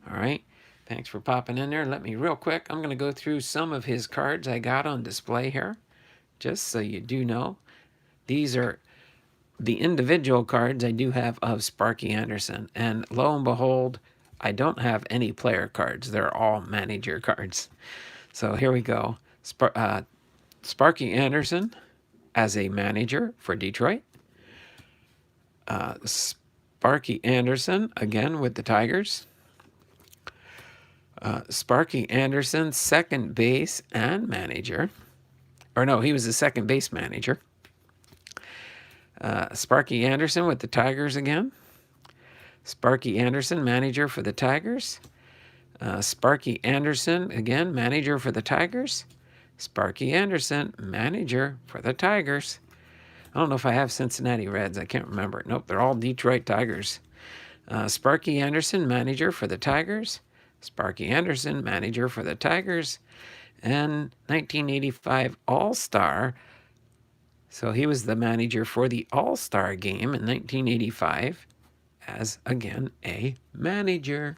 All right. Thanks for popping in there. Let me real quick. I'm going to go through some of his cards I got on display here, just so you do know. These are the individual cards I do have of Sparky Anderson. And lo and behold, I don't have any player cards. They're all manager cards. So here we go. Sparky Anderson as a manager for Detroit. Sparky Anderson, again with the Tigers. Sparky Anderson, second base and manager. Or no, he was the second base manager. Sparky Anderson with the Tigers again. Sparky Anderson, manager for the Tigers. Sparky Anderson, again, manager for the Tigers. Sparky Anderson, manager for the Tigers. I don't know if I have Cincinnati Reds. I can't remember. Nope, they're all Detroit Tigers. Sparky Anderson, manager for the Tigers. Sparky Anderson, manager for the Tigers, and 1985 All-Star. So he was the manager for the All-Star game in 1985 as, again, a manager.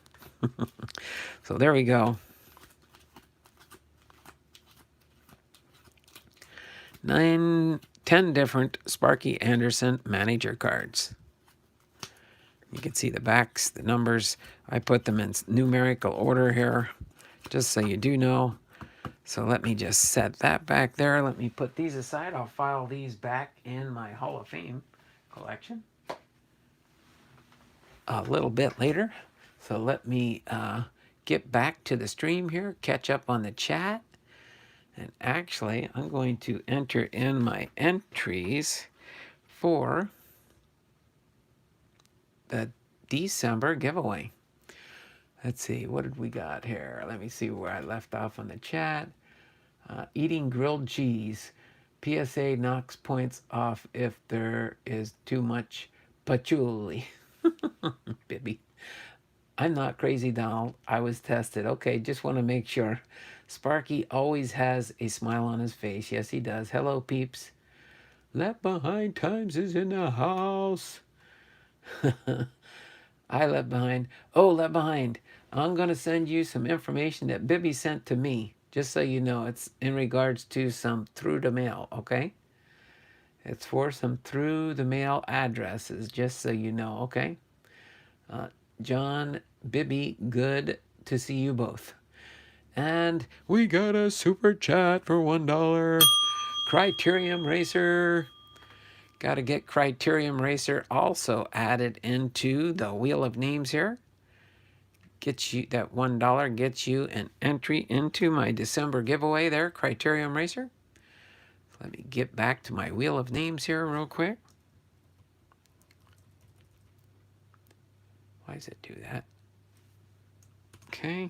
So there we go. 10 different Sparky Anderson manager cards. You can see the backs, the numbers. I put them in numerical order here, just so you do know. So let me just set that back there. Let me put these aside. I'll file these back in my Hall of Fame collection a little bit later. So let me get back to the stream here, catch up on the chat. And actually, I'm going to enter in my entries for the December giveaway. Let's see, what did we got here? Let me see where I left off on the chat. Eating grilled cheese. PSA knocks points off if there is too much patchouli. Bibby. I'm not crazy, Donald. I was tested. Okay, just want to make sure. Sparky always has a smile on his face. Yes, he does. Hello, peeps. Left Behind Times is in the house. I left behind. Oh, left behind. I'm going to send you some information that Bibby sent to me. Just so you know, it's in regards to some through the mail, okay? It's for some through the mail addresses, just so you know, okay? John, Bibby, good to see you both. And we got a super chat for $1. Criterium Racer. Got to get Criterium Racer also added into the wheel of names here. Gets you that $1, gets you an entry into my December giveaway there, Criterium Racer. Let me get back to my wheel of names here real quick. Why does it do that? Okay.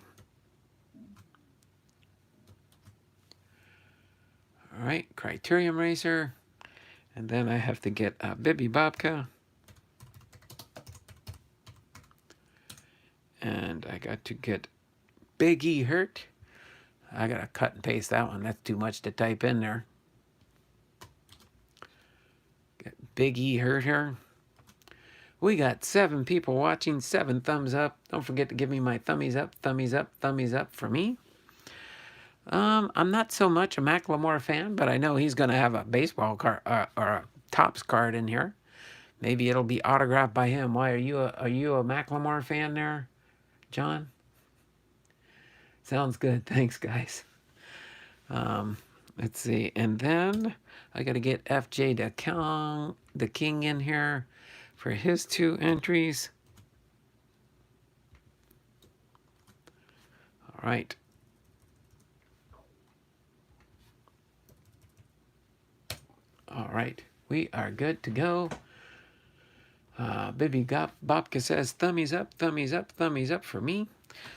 All right, Criterium Racer. And then I have to get Bibby Bobka. And I got to get Big E Hurt. I got to cut and paste that one. That's too much to type in there. Get Big E Hurt here. We got 7 people watching, 7 thumbs up. Don't forget to give me my thummies up, thummies up, thummies up for me. I'm not so much a Macklemore fan, but I know he's going to have a baseball card or a Topps card in here. Maybe it'll be autographed by him. Why, are you a Macklemore fan there, John? Sounds good. Thanks, guys. Let's see. And then I got to get FJ the King in here for his 2 entries. All right. All right. We are good to go. Bibby Bobka says, thummies up, thummies up, thummies up for me.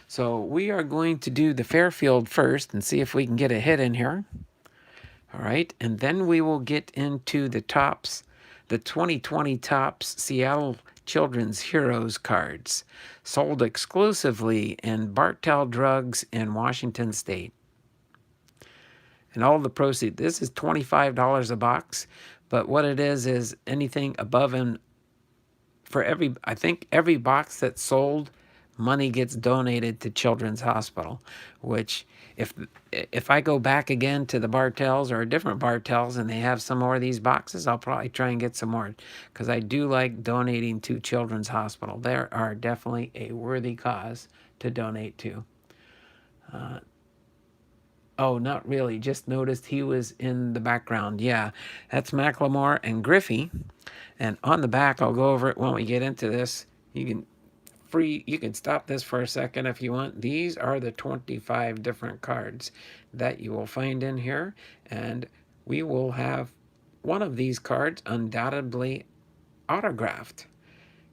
So we are going to do the Fairfield first and see if we can get a hit in here. All right. And then we will get into the Topps, the 2020 Topps Seattle Children's Heroes cards, sold exclusively in Bartell Drugs in Washington State. And all the proceeds, this is $25 a box, but what it is anything above and for I think every box that's sold, money gets donated to Children's Hospital, which if I go back again to the Bartells or a different Bartells and they have some more of these boxes, I'll probably try and get some more because I do like donating to Children's Hospital. They are definitely a worthy cause to donate to. Oh, not really. Just noticed he was in the background. Yeah, that's Macklemore and Griffey. And on the back, I'll go over it when we get into this. You can stop this for a second if you want. These are the 25 different cards that you will find in here. And we will have one of these cards undoubtedly autographed.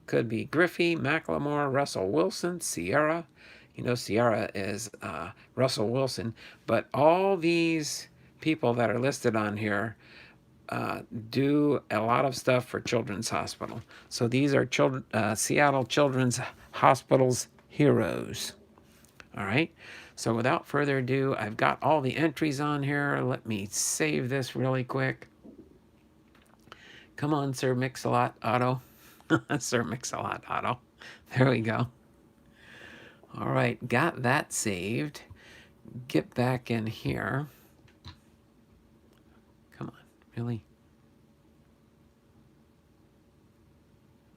Could be Griffey, Macklemore, Russell Wilson, Sierra. You know, Sierra is Russell Wilson. But all these people that are listed on here do a lot of stuff for Children's Hospital. So these are Seattle Children's Hospital's heroes. All right. So without further ado, I've got all the entries on here. Let me save this really quick. Come on, Sir Mix-a-Lot Auto. Sir Mix-a-Lot Auto. There we go. All right, got that saved. Get back in here. Come on, really?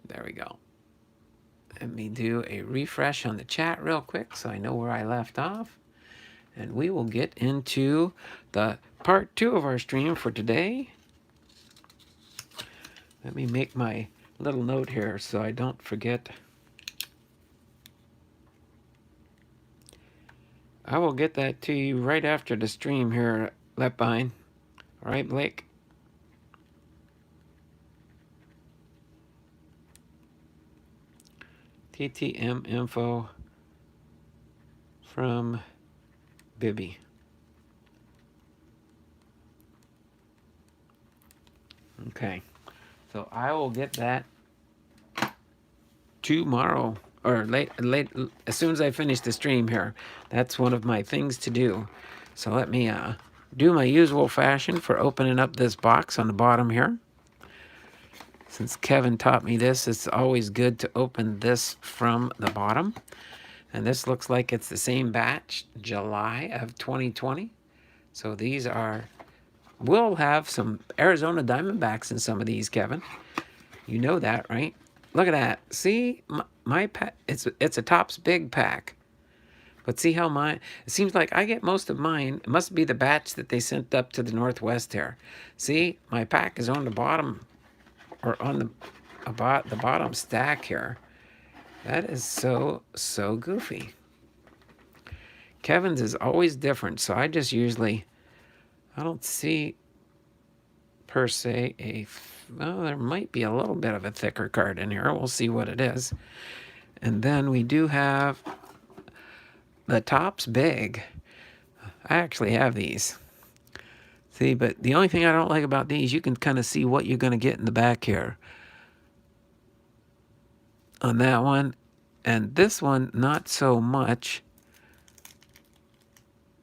There we go. Let me do a refresh on the chat real quick so I know where I left off. And we will get into the part 2 of our stream for today. Let me make my little note here so I don't forget. I will get that to you right after the stream here, left behind. All right, Blake? TTM info from Bibby. Okay, so I will get that tomorrow or late as soon as I finish the stream here. That's one of my things to do. So let me do my usual fashion for opening up this box on the bottom here. Since Kevin taught me this, it's always good to open this from the bottom. And this looks like it's the same batch, July of 2020. So these are, we'll have some Arizona Diamondbacks in some of these, Kevin. You know that, right? Look at that. See, my pack, it's a Topps Big pack. But see how mine, it seems like I get most of mine. It must be the batch that they sent up to the Northwest here. See, my pack is on the bottom, or on the bottom stack here. That is so goofy. Kevin's is always different, so I just usually, I don't see per se well, there might be a little bit of a thicker card in here. We'll see what it is. And then we do have the Topps Big. I actually have these. See, but the only thing I don't like about these, you can kind of see what you're going to get in the back here. On that one. And this one, not so much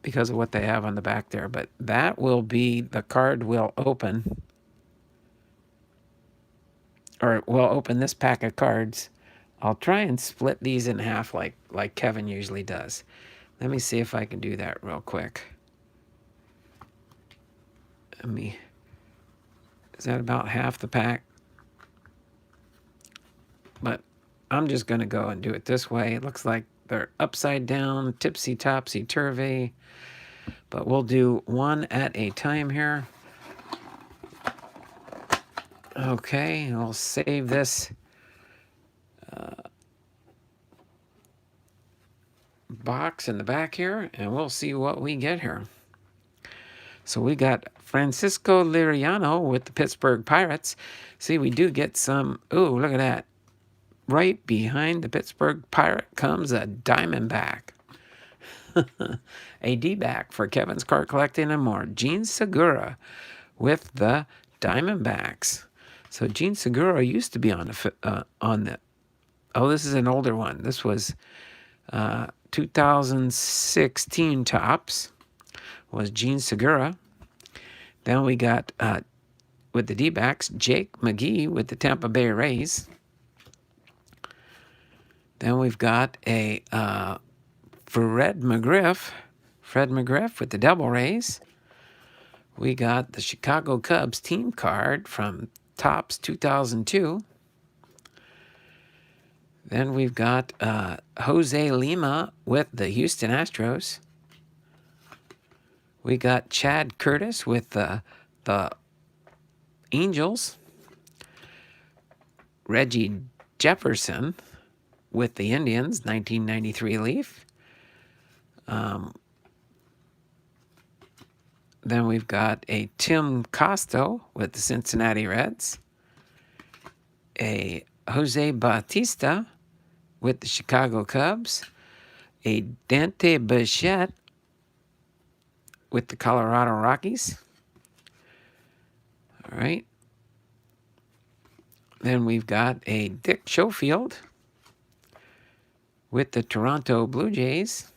because of what they have on the back there. But that will be, the card will open. Or we'll open this pack of cards. I'll try and split these in half like Kevin usually does. Let me see if I can do that real quick. Is that about half the pack? But I'm just going to go and do it this way. It looks like they're upside down, tipsy-topsy-turvy. But we'll do one at a time here. Okay, I'll save this box in the back here, and we'll see what we get here. So we got Francisco Liriano with the Pittsburgh Pirates. See, we do get some, ooh, look at that. Right behind the Pittsburgh Pirate comes a Diamondback. A D-back for Kevin's card collecting and more. Gene Segura with the Diamondbacks. So Gene Segura used to be on the oh, this is an older one. This was 2016 Topps was Gene Segura. Then we got with the D-backs, Jake McGee with the Tampa Bay Rays. Then we've got a Fred McGriff with the Devil Rays. We got the Chicago Cubs team card from Topps 2002. Then we've got Jose Lima with the Houston Astros. We got Chad Curtis with the Angels. Reggie Jefferson with the Indians, 1993 Leaf. Then we've got a Tim Costo with the Cincinnati Reds. A Jose Bautista with the Chicago Cubs. A Dante Bichette with the Colorado Rockies. All right. Then we've got a Dick Schofield with the Toronto Blue Jays.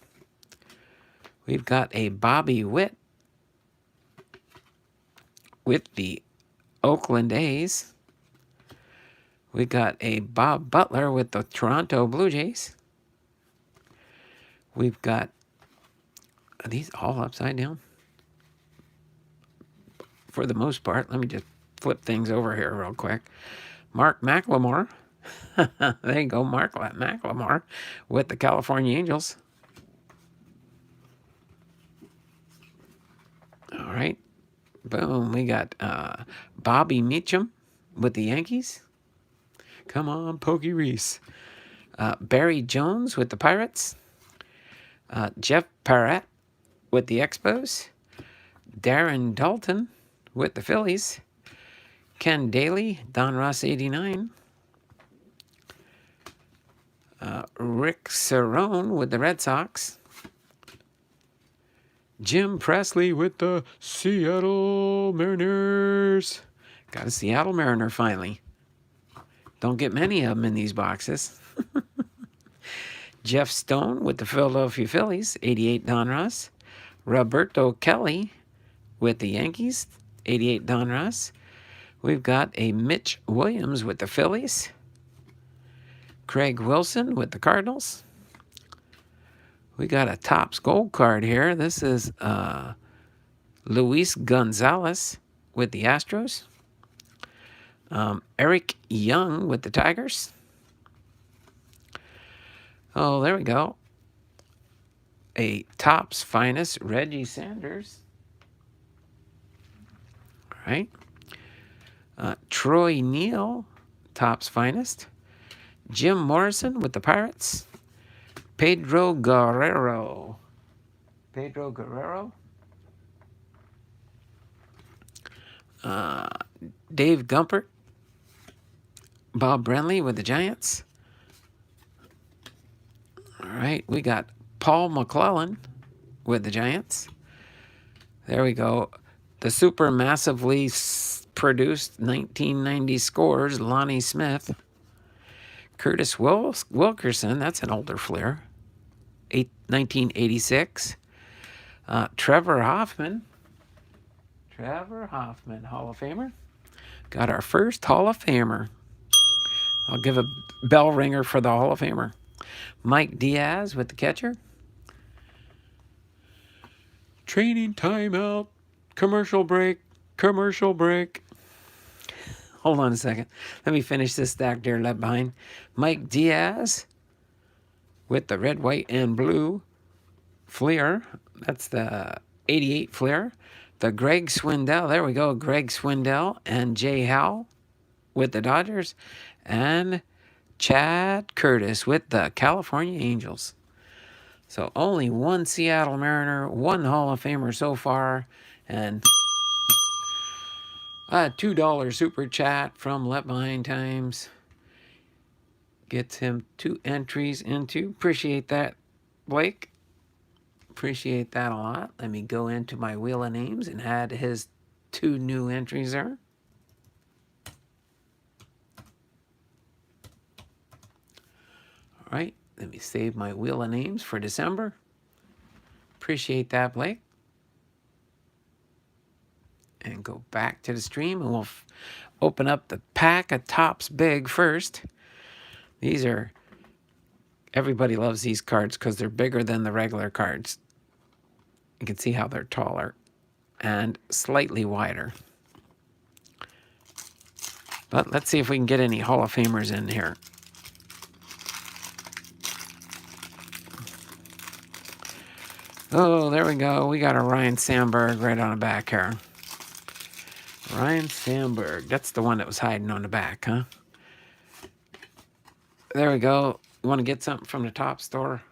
We've got a Bobby Witt with the Oakland A's. We got a Bob Butler with the Toronto Blue Jays. We've got, are these all upside down? For the most part, let me just flip things over here real quick. Mark McLemore. There you go, Mark McLemore with the California Angels. All right. Boom. We got Bobby Meacham with the Yankees. Come on, Pokey Reese. Barry Jones with the Pirates. Jeff Parrott with the Expos. Darren Dalton with the Phillies. Ken Daly, Don Ross 89. Rick Cerrone with the Red Sox. Jim Presley with the Seattle Mariners. Got a Seattle Mariner finally. Don't get many of them in these boxes. Jeff Stone with the Philadelphia Phillies, 88 Don Ross. Roberto Kelly with the Yankees, 88 Don Ross. We've got a Mitch Williams with the Phillies. Craig Wilson with the Cardinals. We got a Topps Gold card here. This is Luis Gonzalez with the Astros. Eric Young with the Tigers. Oh, there we go. A Topps Finest Reggie Sanders. All right. Troy Neal, Topps Finest. Jim Morrison with the Pirates. Pedro Guerrero. Dave Gumpert. Bob Brenly with the Giants. All right, we got Paul McClellan with the Giants. There we go. The super massively produced 1990 scores, Lonnie Smith. Curtis Wilkerson, that's an older Fleer. 1986. Trevor Hoffman, Hall of Famer. Got our first Hall of Famer. I'll give a bell ringer for the Hall of Famer. Mike Diaz with the catcher. Training timeout. Commercial break. Hold on a second. Let me finish this stack there left behind. Mike Diaz with the red, white, and blue Fleer. That's the 88 Fleer. The Greg Swindell. There we go. Greg Swindell and Jay Howell with the Dodgers. And Chad Curtis with the California Angels. So only one Seattle Mariner, one Hall of Famer so far. And a $2 super chat from Left Behind Times. Gets him 2 entries into. Appreciate that, Blake. Appreciate that a lot. Let me go into my wheel of names and add his 2 new entries there. All right. Let me save my wheel of names for December. Appreciate that, Blake. And go back to the stream, and we'll open up the pack of Topps Big first. These are, everybody loves these cards because they're bigger than the regular cards. You can see how they're taller and slightly wider. But let's see if we can get any Hall of Famers in here. Oh, there we go. We got a Ryan Sandberg right on the back here. Ryan Sandberg. That's the one that was hiding on the back, huh? There we go. You want to get something from the Topps store?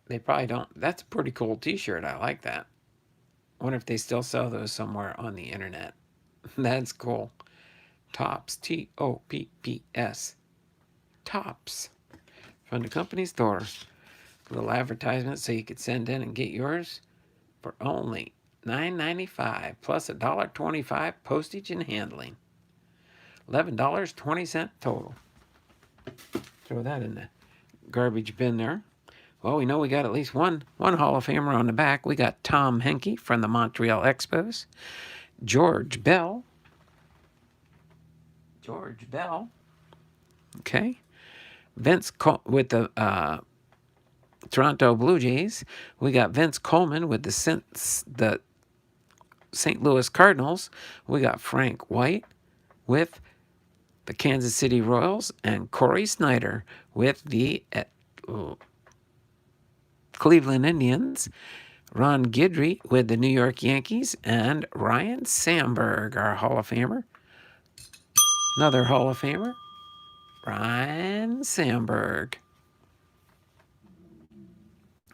They probably don't. That's a pretty cool t-shirt. I like that. Wonder if they still sell those somewhere on the internet. That's cool. Topps. T-O-P-P-S. Topps. From the company store. A little advertisement so you could send in and get yours for only $9.95 plus $1.25 postage and handling. $11.20 total. Throw that in the garbage bin there. Well, we know we got at least one Hall of Famer on the back. We got Tom Henke from the Montreal Expos. George Bell. Okay. With the Toronto Blue Jays. We got Vince Coleman with the St. Louis Cardinals. We got Frank White with the Kansas City Royals, and Corey Snyder with the Cleveland Indians. Ron Guidry with the New York Yankees, and Ryan Sandberg, our Hall of Famer. Another Hall of Famer, Ryan Sandberg.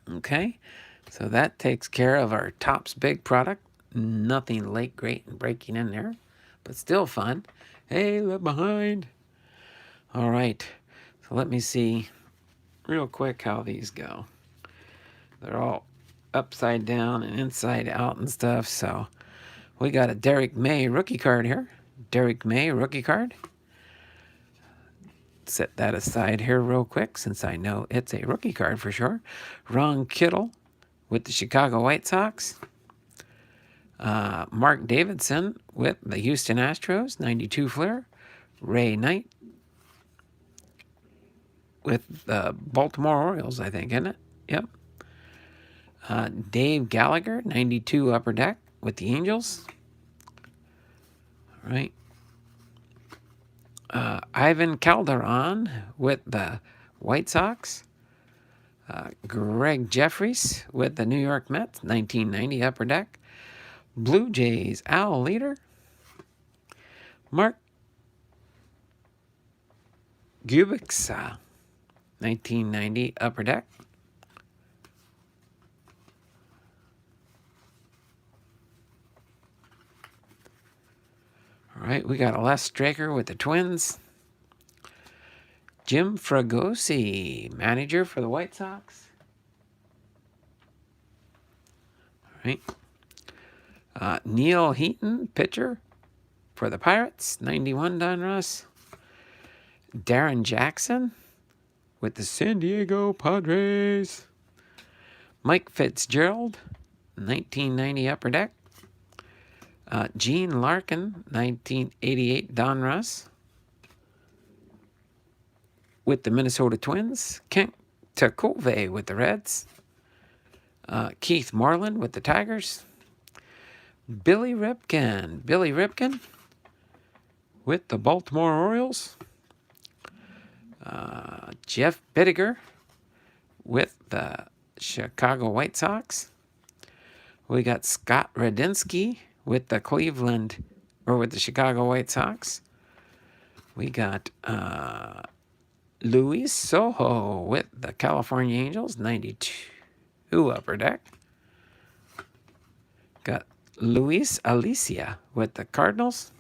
Okay, so that takes care of our Topps Big product. Nothing late, great, and breaking in there, but still fun. Hey, left behind. All right, so let me see real quick how these go. They're all upside down and inside out and stuff. So we got a Derek May rookie card here. Derek May rookie card. Set that aside here real quick since I know it's a rookie card for sure. Ron Kittle with the Chicago White Sox. Mark Davidson with the Houston Astros, 92 Flair. Ray Knight with the Baltimore Orioles, I think, isn't it? Yep. Dave Gallagher, 92 Upper Deck with the Angels. All right. Ivan Calderon with the White Sox. Greg Jeffries with the New York Mets, 1990 Upper Deck. Blue Jays, Al Leader. Mark Gubixa, 1990 Upper Deck. All right, we got a Les Straker with the Twins. Jim Fragosi, manager for the White Sox. All right. Neil Heaton, pitcher for the Pirates, 91 Donruss. Darren Jackson with the San Diego Padres. Mike Fitzgerald, 1990 Upper Deck. Gene Larkin, 1988 Donruss with the Minnesota Twins. Kent Tecove with the Reds. Keith Moreland with the Tigers. Billy Ripken with the Baltimore Orioles. Jeff Bittiger with the Chicago White Sox. We got Scott Radinsky with the Chicago White Sox. We got Luis Soho with the California Angels, 92 Upper Deck. Got Luis Alicia with the Cardinals.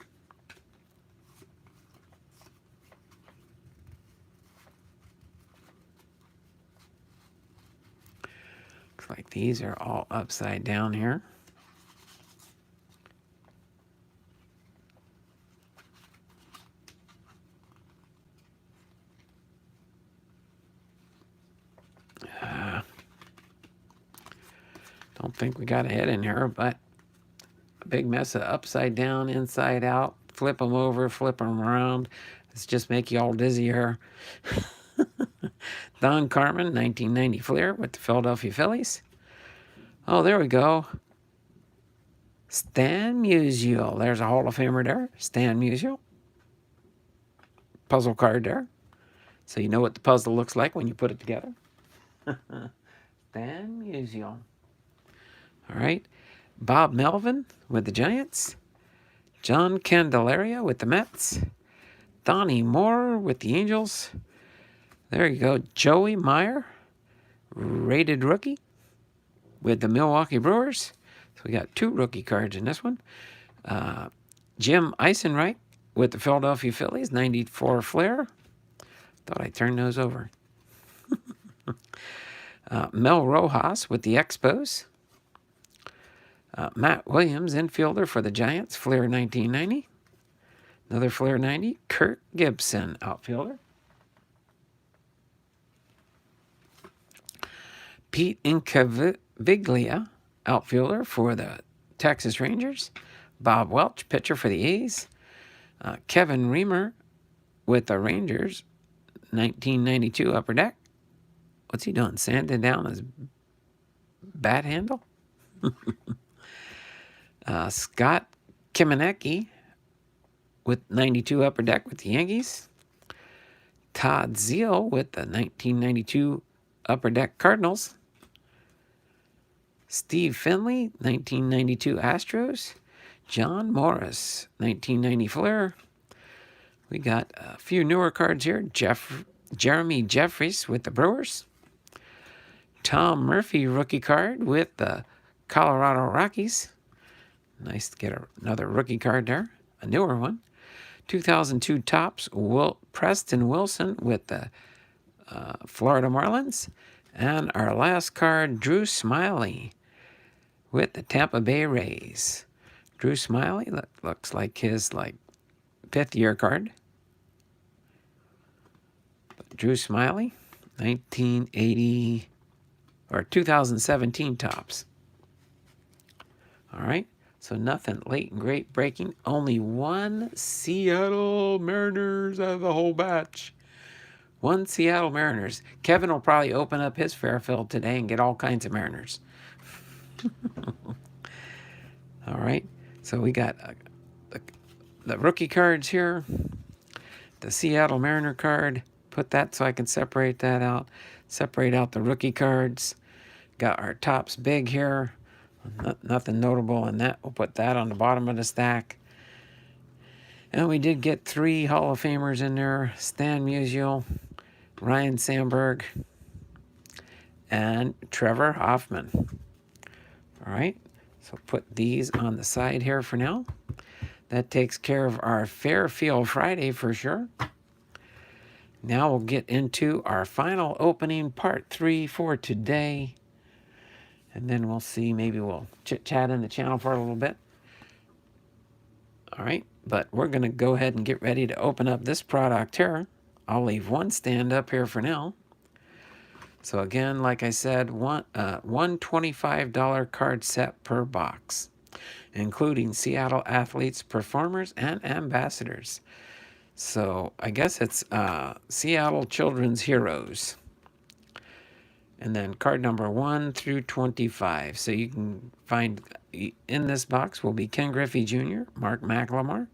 Looks like these are all upside down here. Don't think we got a hit in here, but a big mess of upside down, inside out. Flip them over, flip them around. Let's just make you all dizzy here. Don Carmen, 1990 Flair with the Philadelphia Phillies. Oh, there we go. Stan Musial. There's a Hall of Famer there. Stan Musial. Puzzle card there. So you know what the puzzle looks like when you put it together. Stan Musial. All right. Bob Melvin with the Giants. John Candelaria with the Mets. Donnie Moore with the Angels. There you go. Joey Meyer, rated rookie with the Milwaukee Brewers. So we got 2 rookie cards in this one. Jim Eisenreich with the Philadelphia Phillies, 94 Flair. Thought I turned those over. Mel Rojas with the Expos. Matt Williams, infielder for the Giants, Flair 1990. Another Flair 90. Kurt Gibson, outfielder. Pete Incaviglia, outfielder for the Texas Rangers. Bob Welch, pitcher for the A's. Kevin Reamer with the Rangers, 1992 Upper Deck. What's he doing? Sanding down his bat handle? Scott Kiminecki with 92 Upper Deck with the Yankees. Todd Zeal with the 1992 Upper Deck Cardinals. Steve Finley, 1992 Astros. John Morris, 1990 Flair. We got a few newer cards here. Jeremy Jeffries with the Brewers. Tom Murphy rookie card with the Colorado Rockies. Nice to get another rookie card there, a newer one. 2002 Topps, Preston Wilson with the Florida Marlins. And our last card, Drew Smiley with the Tampa Bay Rays. Drew Smiley, that looks like his fifth year card. Drew Smiley, 1980 or 2017 Topps. All right, so nothing late and great breaking. Only one Seattle Mariners out of the whole batch. One Seattle Mariners. Kevin will probably open up his Fairfield today and get all kinds of Mariners. All right, so we got the rookie cards here. The Seattle Mariner card. Put that so I can separate that out. Separate out the rookie cards. Got our Topps big here. Nothing notable in that. We'll put that on the bottom of the stack. And we did get 3 Hall of Famers in there. Stan Musial, Ryan Sandberg, and Trevor Hoffman. All right, so put these on the side here for now. That takes care of our Fairfield Friday for sure. Now we'll get into our final opening, part 3 for today. And then we'll see, maybe we'll chit-chat in the channel for a little bit. All right, but we're going to go ahead and get ready to open up this product here. I'll leave one stand up here for now. So again, like I said, one $25 card set per box, including Seattle athletes, performers, and ambassadors. So I guess it's Seattle Children's Heroes. And then card number 1 through 25. So you can find in this box will be Ken Griffey Jr., Mark McLemore,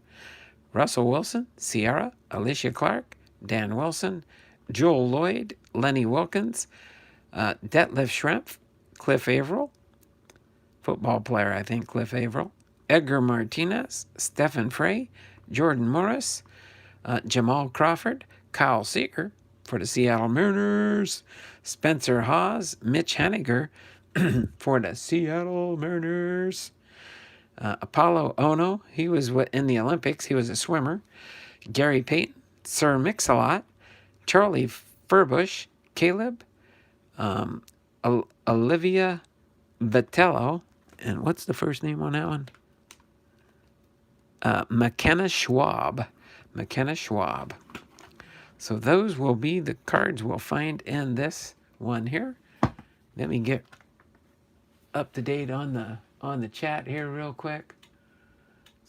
Russell Wilson, Sierra, Alicia Clark, Dan Wilson, Joel Lloyd, Lenny Wilkins, Detlef Schrempf, Cliff Averill, football player, I think, Cliff Averill, Edgar Martinez, Stephen Frey, Jordan Morris, Jamal Crawford, Kyle Seager for the Seattle Mariners, Spencer Haws, Mitch Haninger for the Seattle Mariners, Apollo Ono, he was in the Olympics, he was a swimmer, Gary Payton, Sir Mix-a-Lot, Charlie Furbush, Caleb, Olivia Vitello, and what's the first name on that one? Mckenna Schwab. Mckenna Schwab. So those will be the cards we'll find in this one here. Let me get up to date on the chat here real quick.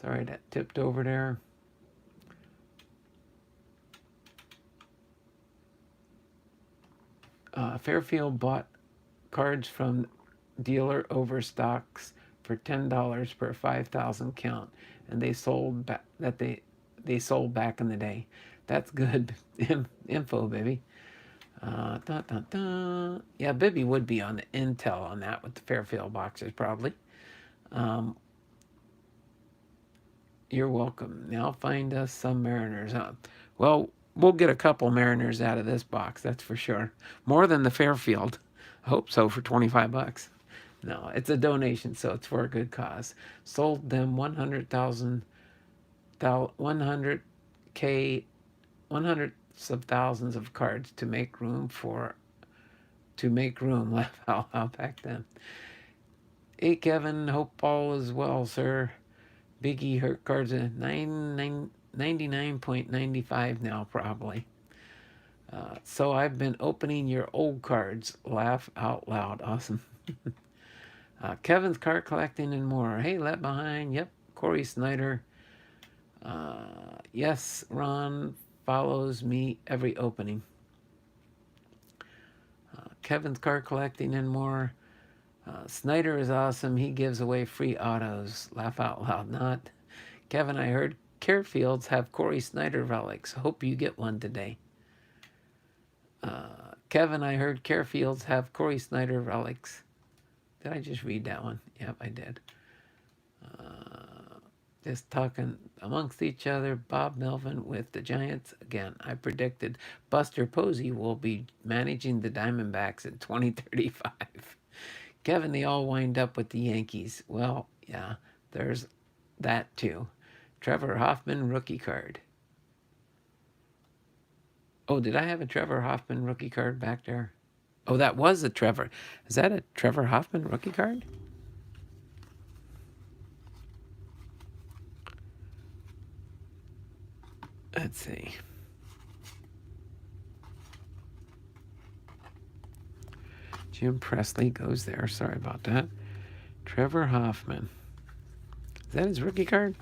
Sorry, that tipped over there. Fairfield bought cards from dealer overstocks for $10 per 5,000 count, and they sold back they sold back in the day. That's good info, Bibby. Yeah, Bibby would be on the intel on that with the Fairfield boxes, probably. You're welcome. Now find us some Mariners. Well, we'll get a couple Mariners out of this box, that's for sure. More than the Fairfield. I hope so for $25. No, it's a donation, so it's for a good cause. Sold them 100,000, 100K, hundreds of thousands of cards to make room. Laugh out loud back then. Hey, Kevin, hope all is well, sir. Biggie hurt cards at 99.95 now, probably. So I've been opening your old cards. Laugh out loud. Awesome. Kevin's card collecting and more. Hey, Left Behind. Yep. Corey Snyder. Yes, Ron follows me every opening. Kevin's card collecting and more. Snyder is awesome. He gives away free autos. Laugh out loud. Not. Kevin, I heard Carefields have Corey Snyder relics. Hope you get one today. Kevin, I heard Carefields have Corey Snyder relics. Did I just read that one? Yep, I did. Just talking amongst each other. Bob Melvin with the Giants. Again, I predicted Buster Posey will be managing the Diamondbacks in 2035. Kevin, they all wind up with the Yankees. Well, yeah, there's that too. Trevor Hoffman rookie card. Oh, did I have a Trevor Hoffman rookie card back there? Oh, that was a Trevor. Is that a Trevor Hoffman rookie card? Let's see. Jim Presley goes there. Sorry about that. Trevor Hoffman. Is that his rookie card?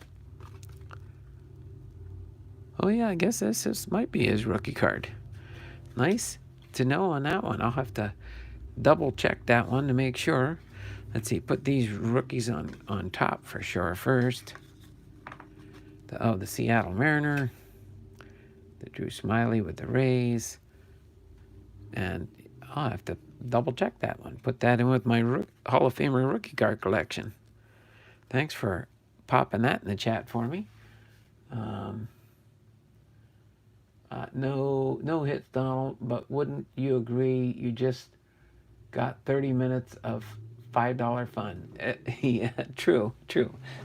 Oh, yeah, I guess this might be his rookie card. Nice to know on that one. I'll have to double check that one to make sure. Let's see, put these rookies on top for sure first. The Seattle Mariner. The Drew Smiley with the Rays. And I'll have to double check that one. Put that in with my Hall of Famer rookie card collection. Thanks for popping that in the chat for me. No hits, Donald, but wouldn't you agree you just got 30 minutes of $5 fun? Yeah, true.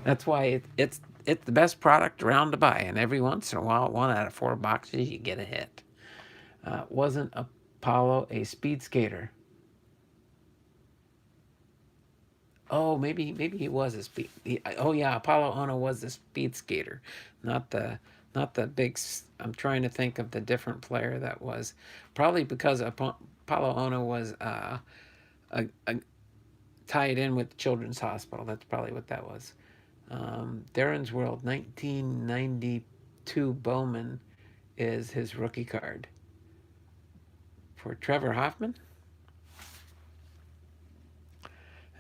That's why it's the best product around to buy, and every once in a while, 1 out of 4 boxes, you get a hit. Wasn't Apollo a speed skater? Oh, maybe he was a speed. Oh yeah, Apollo Ono was a speed skater, not the big. I'm trying to think of the different player that was. Probably because Apollo Ono was tied in with the Children's Hospital. That's probably what that was. Darren's World 1992 Bowman is his rookie card. For Trevor Hoffman.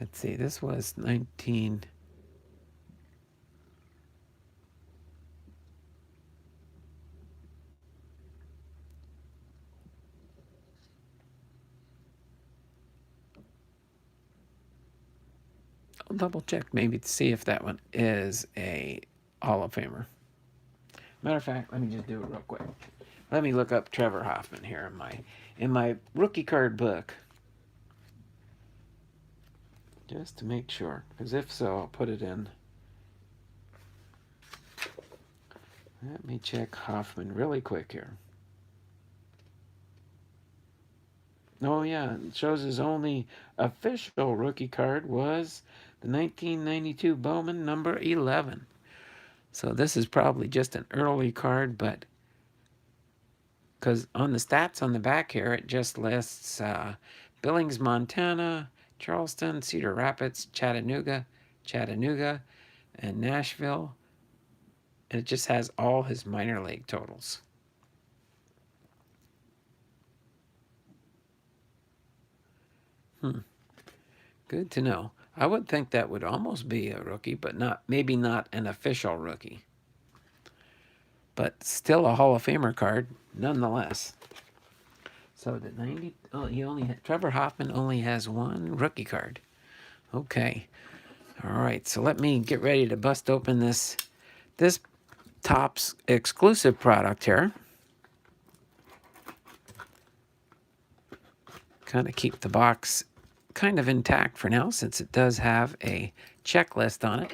Let's see, this was 19. I'll double check maybe to see if that one is a Hall of Famer. Matter of fact, let me just do it real quick. Let me look up Trevor Hoffman here in my rookie card book. Just to make sure, because if so, I'll put it in. Let me check Hoffman really quick here. Oh yeah, it shows his only official rookie card was the 1992 Bowman number 11. So this is probably just an early card, but because on the stats on the back here, it just lists Billings, Montana, Charleston, Cedar Rapids, Chattanooga, and Nashville. And it just has all his minor league totals. Good to know. I would think that would almost be a rookie, but maybe not an official rookie. But still a Hall of Famer card, nonetheless. So the 90. Oh, Trevor Hoffman only has one rookie card. Okay. All right. So let me get ready to bust open this Topps exclusive product here. Kind of keep the box kind of intact for now, since it does have a checklist on it.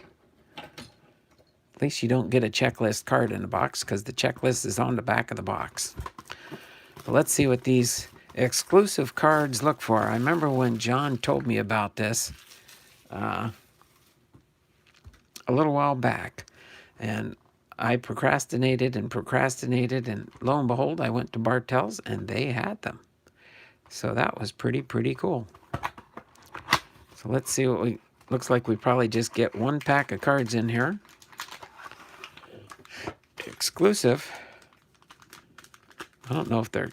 At least you don't get a checklist card in the box, because the checklist is on the back of the box. But let's see what these exclusive cards look for. I remember when John told me about this a little while back, and I procrastinated and procrastinated, and lo and behold, I went to Bartell's and they had them. So that was pretty cool. So let's see what we... Looks like we probably just get one pack of cards in here. Exclusive. I don't know if they're...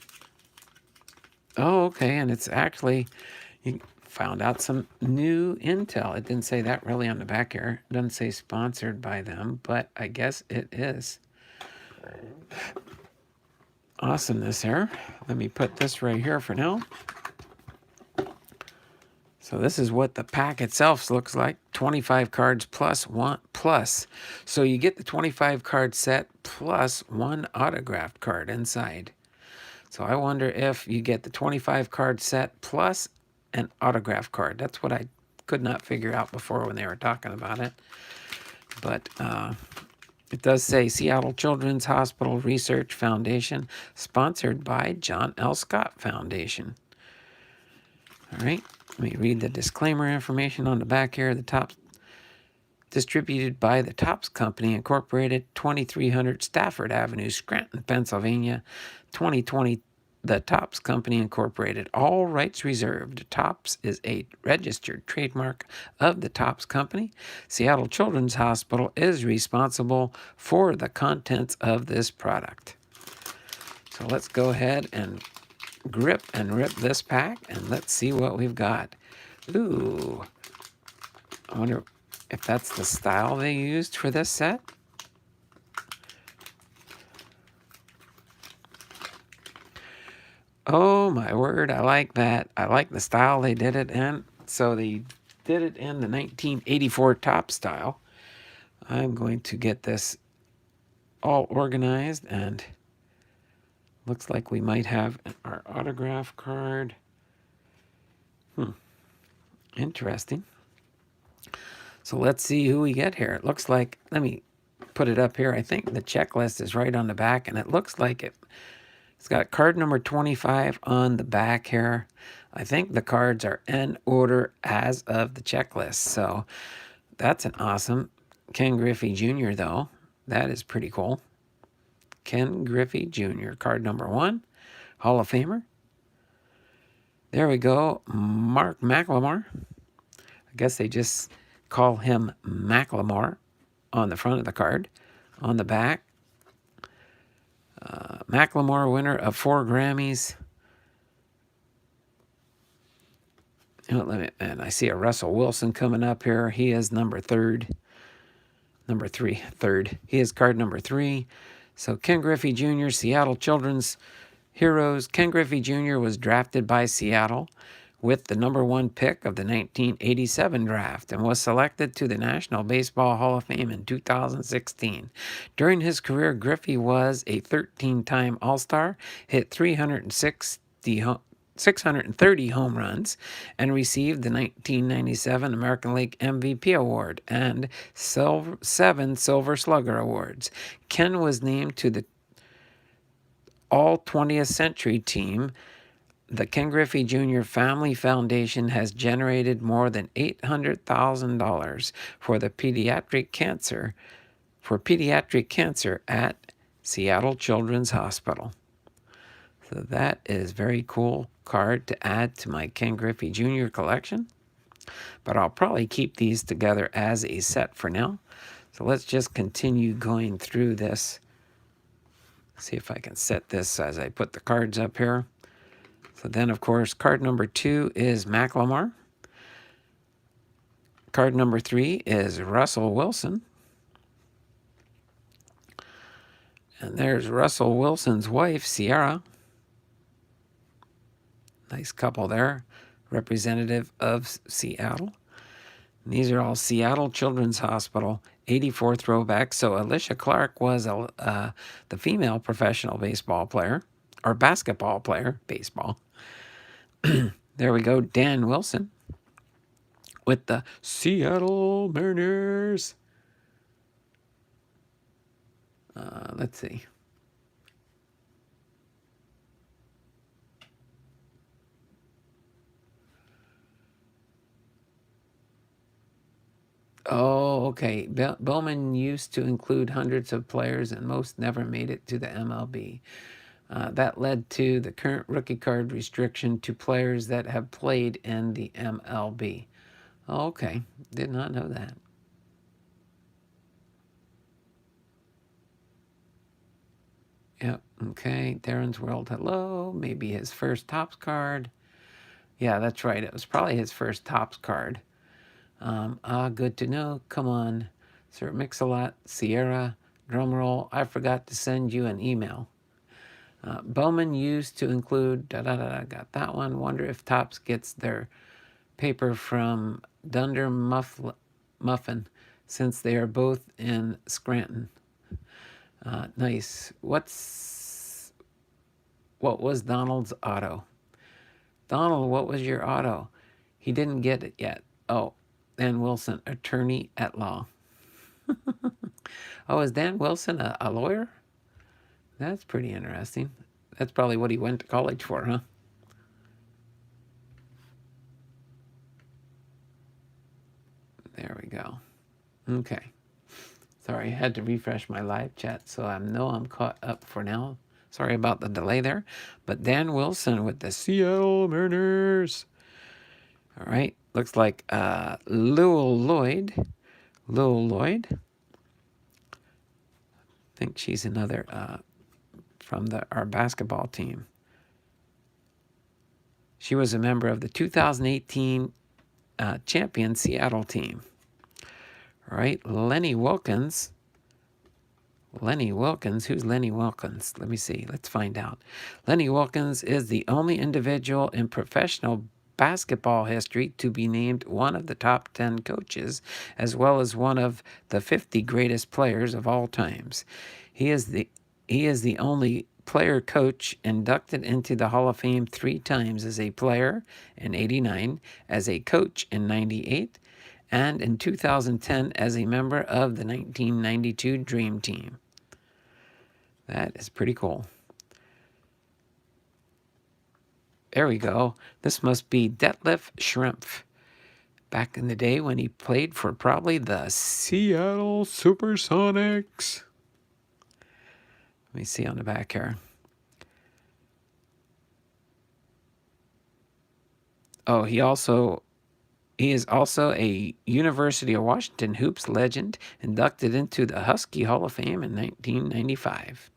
Oh, okay, and it's actually... You found out some new intel. It didn't say that really on the back here. It doesn't say sponsored by them, but I guess it is. Awesomeness here. Let me put this right here for now. So this is what the pack itself looks like. 25 cards plus one plus. So you get the 25 card set plus one autographed card inside. So I wonder if you get the 25 card set plus an autograph card. That's what I could not figure out before when they were talking about it. But it does say Seattle Children's Hospital Research Foundation, sponsored by John L. Scott Foundation. All right, let me read the disclaimer information on the back here. The top distributed by the Topps Company Incorporated, 2300 Stafford Avenue, Scranton, Pennsylvania, 2020. The Topps Company Incorporated. All rights reserved. Topps is a registered trademark of the Topps Company. Seattle Children's Hospital is responsible for the contents of this product. So let's go ahead and grip and rip this pack, and let's see what we've got. Ooh. I wonder if that's the style they used for this set. Oh my word, I like that. I like the style they did it in. So they did it in the 1984 Topps style. I'm going to get this all organized, and looks like we might have our autograph card. Interesting. So let's see who we get here. It looks like, let me put it up here. I think the checklist is right on the back, and it looks like it's got card number 25 on the back here. I think the cards are in order as of the checklist. So that's an awesome Ken Griffey Jr., though. That is pretty cool. Ken Griffey Jr., card number 1, Hall of Famer. There we go. Mark McLemore. I guess they just call him McLemore on the front of the card. On the back, McLemore, winner of 4 Grammys. And I see a Russell Wilson coming up here. He is number 3. He is card number 3. So Ken Griffey Jr., Seattle Children's Heroes. Ken Griffey Jr. was drafted by Seattle with the number 1 pick of the 1987 draft and was selected to the National Baseball Hall of Fame in 2016. During his career, Griffey was a 13-time All-Star, hit 630 home runs, and received the 1997 American League MVP Award and 7 Silver Slugger Awards. Ken was named to the All 20th Century team. The Ken Griffey Jr. Family Foundation has generated more than $800,000 for pediatric cancer at Seattle Children's Hospital. So that is very cool card to add to my Ken Griffey Jr. collection. But I'll probably keep these together as a set for now. So let's just continue going through this. See if I can set this as I put the cards up here. So then, of course, card number 2 is McLemore. Card number 3 is Russell Wilson. And there's Russell Wilson's wife, Sierra. Nice couple there. Representative of Seattle. And these are all Seattle Children's Hospital 84 throwbacks. So Alicia Clark was the female professional baseball player. Or basketball player. Baseball. There we go. Dan Wilson with the Seattle Mariners. Let's see. Oh, okay. Bowman used to include hundreds of players, and most never made it to the MLB. That led to the current rookie card restriction to players that have played in the MLB. Oh, okay. Did not know that. Yep. Okay. Darren's World. Hello. Maybe his first Topps card. Yeah, that's right. It was probably his first Topps card. Good to know. Come on. Sir Mix-a-Lot, Sierra, drumroll. I forgot to send you an email. Bowman used to include, got that one. Wonder if Topps gets their paper from Dunder Muffin, since they are both in Scranton. Nice. What was Donald's auto? Donald, what was your auto? He didn't get it yet. Oh, Dan Wilson, attorney at law. Oh, is Dan Wilson a lawyer? That's pretty interesting. That's probably what he went to college for, huh? There we go. Okay. Sorry, I had to refresh my live chat, so I know I'm caught up for now. Sorry about the delay there. But Dan Wilson with the Seattle Mariners. All right. Looks like Lowell Lloyd. Lowell Lloyd. I think she's another from our basketball team. She was a member of the 2018 champion Seattle team. All right, Lenny Wilkins. Lenny Wilkins. Who's Lenny Wilkins? Let me see. Let's find out. Lenny Wilkins is the only individual in professional basketball history to be named one of the top 10 coaches, as well as one of the 50 greatest players of all times. He is the only player coach inducted into the Hall of Fame 3 times, as a player in '89, as a coach in '98, and in 2010 as a member of the 1992 Dream Team. That is pretty cool. There we go. This must be Detlef Schrempf. Back in the day when he played for probably the Seattle Supersonics. Let me see on the back here. Oh, he is also a University of Washington hoops legend, inducted into the Husky Hall of Fame in 1995.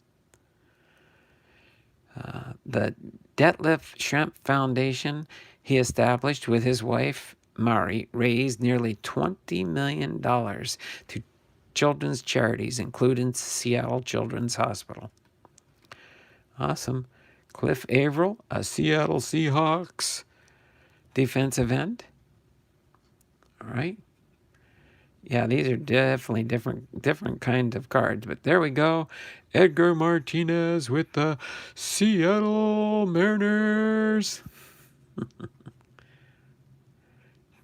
The Detlef Schrempf Foundation he established with his wife, Mari, raised nearly $20 million to children's charities, including Seattle Children's Hospital. Awesome. Cliff Averill, a Seattle Seahawks defensive end. All right. Yeah, these are definitely different kinds of cards. But there we go. Edgar Martinez with the Seattle Mariners.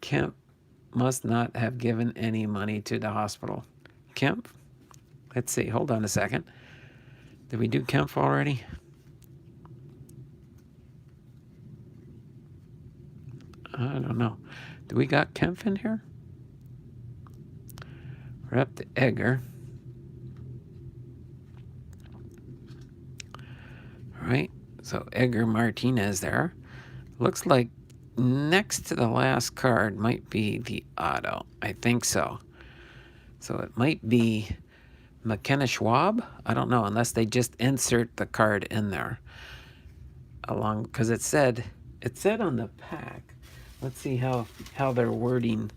Kemp must not have given any money to the hospital. Kemp? Let's see. Hold on a second. Did we do Kemp already? I don't know. Do we got Kemp in here? We're up to Edgar. All right. So Edgar Martinez there. Looks like next to the last card might be the auto. I think so. So it might be Mckenna Schwab. I don't know, unless they just insert the card in there. Along, because it said on the pack. Let's see how their wording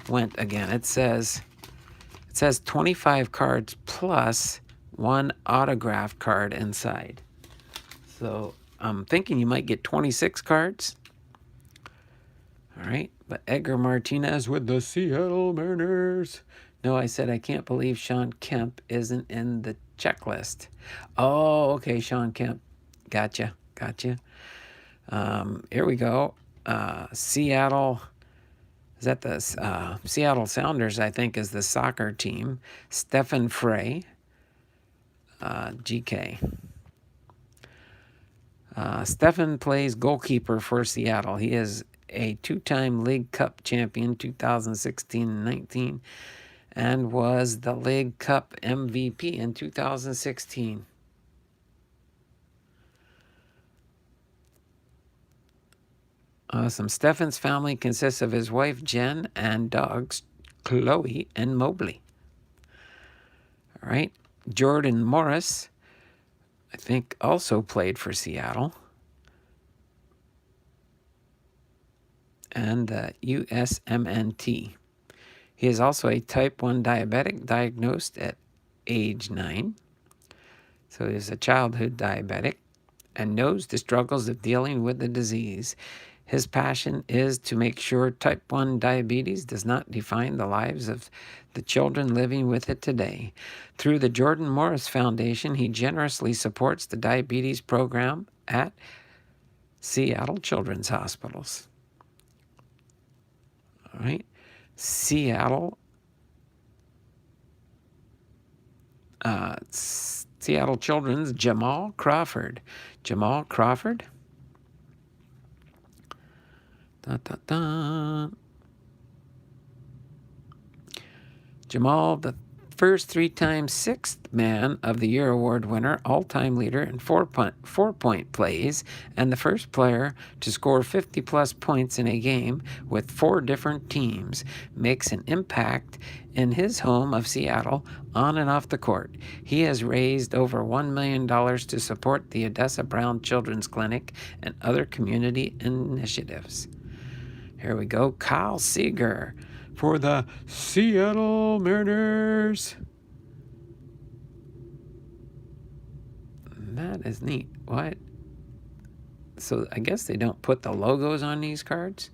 went again. It says 25 cards plus 1 autographed card inside. So I'm thinking you might get 26 cards. All right, but Edgar Martinez with the Seattle Mariners. No, I said I can't believe Sean Kemp isn't in the checklist. Oh, okay, Sean Kemp. Gotcha. Here we go. Seattle. Is that the Seattle Sounders, I think, is the soccer team. Stephen Frey. GK. Stephen plays goalkeeper for Seattle. He is a 2-time League Cup champion, 2016 and 19, and was the League Cup MVP in 2016. Awesome. Stefan's family consists of his wife, Jen, and dogs, Chloe and Mobley. All right. Jordan Morris, I think, also played for Seattle. And the USMNT. He is also a type 1 diabetic diagnosed at age 9. So he is a childhood diabetic and knows the struggles of dealing with the disease. His passion is to make sure type 1 diabetes does not define the lives of the children living with it today. Through the Jordan Morris Foundation, he generously supports the diabetes program at Seattle Children's Hospitals. All right. Seattle Children's Jamal Crawford. Jamal Crawford. Jamal, the first 3-time Sixth Man of the Year award winner, all-time leader in four-point plays, and the first player to score 50-plus points in a game with 4 different teams, makes an impact in his home of Seattle on and off the court. He has raised over $1 million to support the Odessa Brown Children's Clinic and other community initiatives. Here we go. Kyle Seager for the Seattle Mariners. That is neat. What? So I guess they don't put the logos on these cards?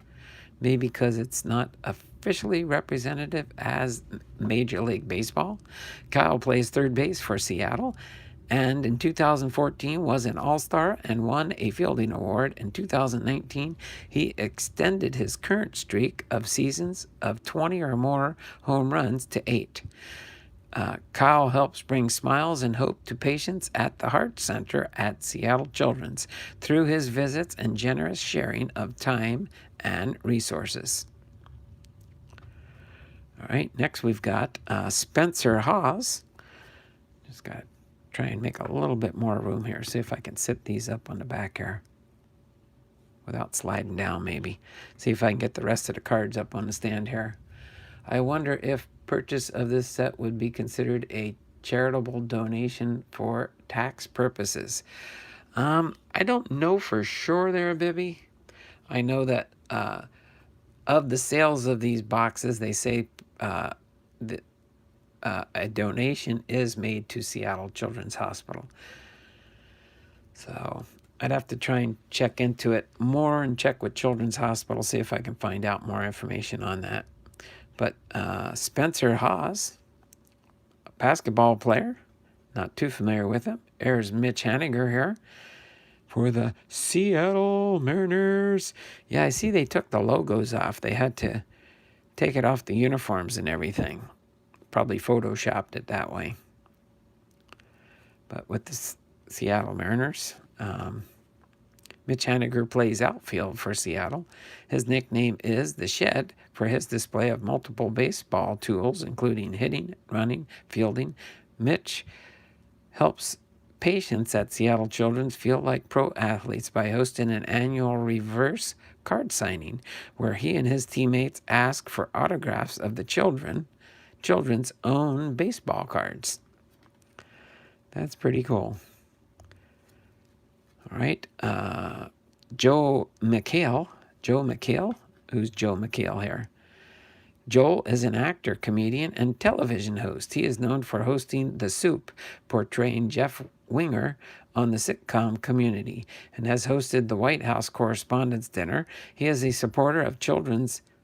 Maybe because it's not officially representative as Major League Baseball. Kyle plays third base for Seattle, and in 2014 was an All-Star and won a fielding award. In 2019, he extended his current streak of seasons of 20 or more home runs to 8. Kyle helps bring smiles and hope to patients at the Heart Center at Seattle Children's through his visits and generous sharing of time and resources. All right, next we've got Spencer Haws. Just got to try and make a little bit more room here. See if I can sit these up on the back here without sliding down maybe. See if I can get the rest of the cards up on the stand here. I wonder if purchase of this set would be considered a charitable donation for tax purposes. I don't know for sure there, Bibby. I know that of the sales of these boxes, they say a donation is made to Seattle Children's Hospital. So I'd have to try and check into it more and check with Children's Hospital, see if I can find out more information on that. But Spencer Haws, a basketball player, not too familiar with him. There's Mitch Haninger here for the Seattle Mariners. Yeah, I see they took the logos off. They had to take it off the uniforms and everything. Probably photoshopped it that way. But with the Seattle Mariners, Mitch Haninger plays outfield for Seattle. His nickname is The Shed for his display of multiple baseball tools, including hitting, running, fielding. Mitch helps patients at Seattle Children's feel like pro athletes by hosting an annual reverse card signing where he and his teammates ask for autographs of the children's own baseball cards. That's pretty cool. All right. Joe Mchale. Who's Joe Mchale here? Joel is an actor, comedian, and television host. He is known for hosting The Soup, portraying Jeff Winger on the sitcom Community, and has hosted the White House Correspondents' Dinner. He is a supporter of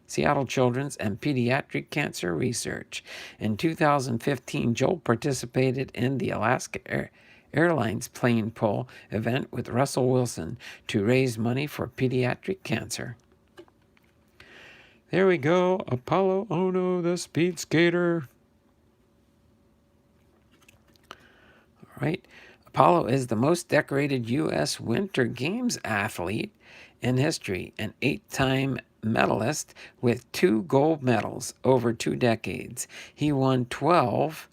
Seattle Children's and pediatric cancer research. In 2015, Joel participated in the Alaska Airlines plane pull event with Russell Wilson to raise money for pediatric cancer. There we go. Apollo Ono, the speed skater. All right. Apollo is the most decorated U.S. Winter Games athlete in history, an 8-time medalist with 2 gold medals over 2 decades. He won 12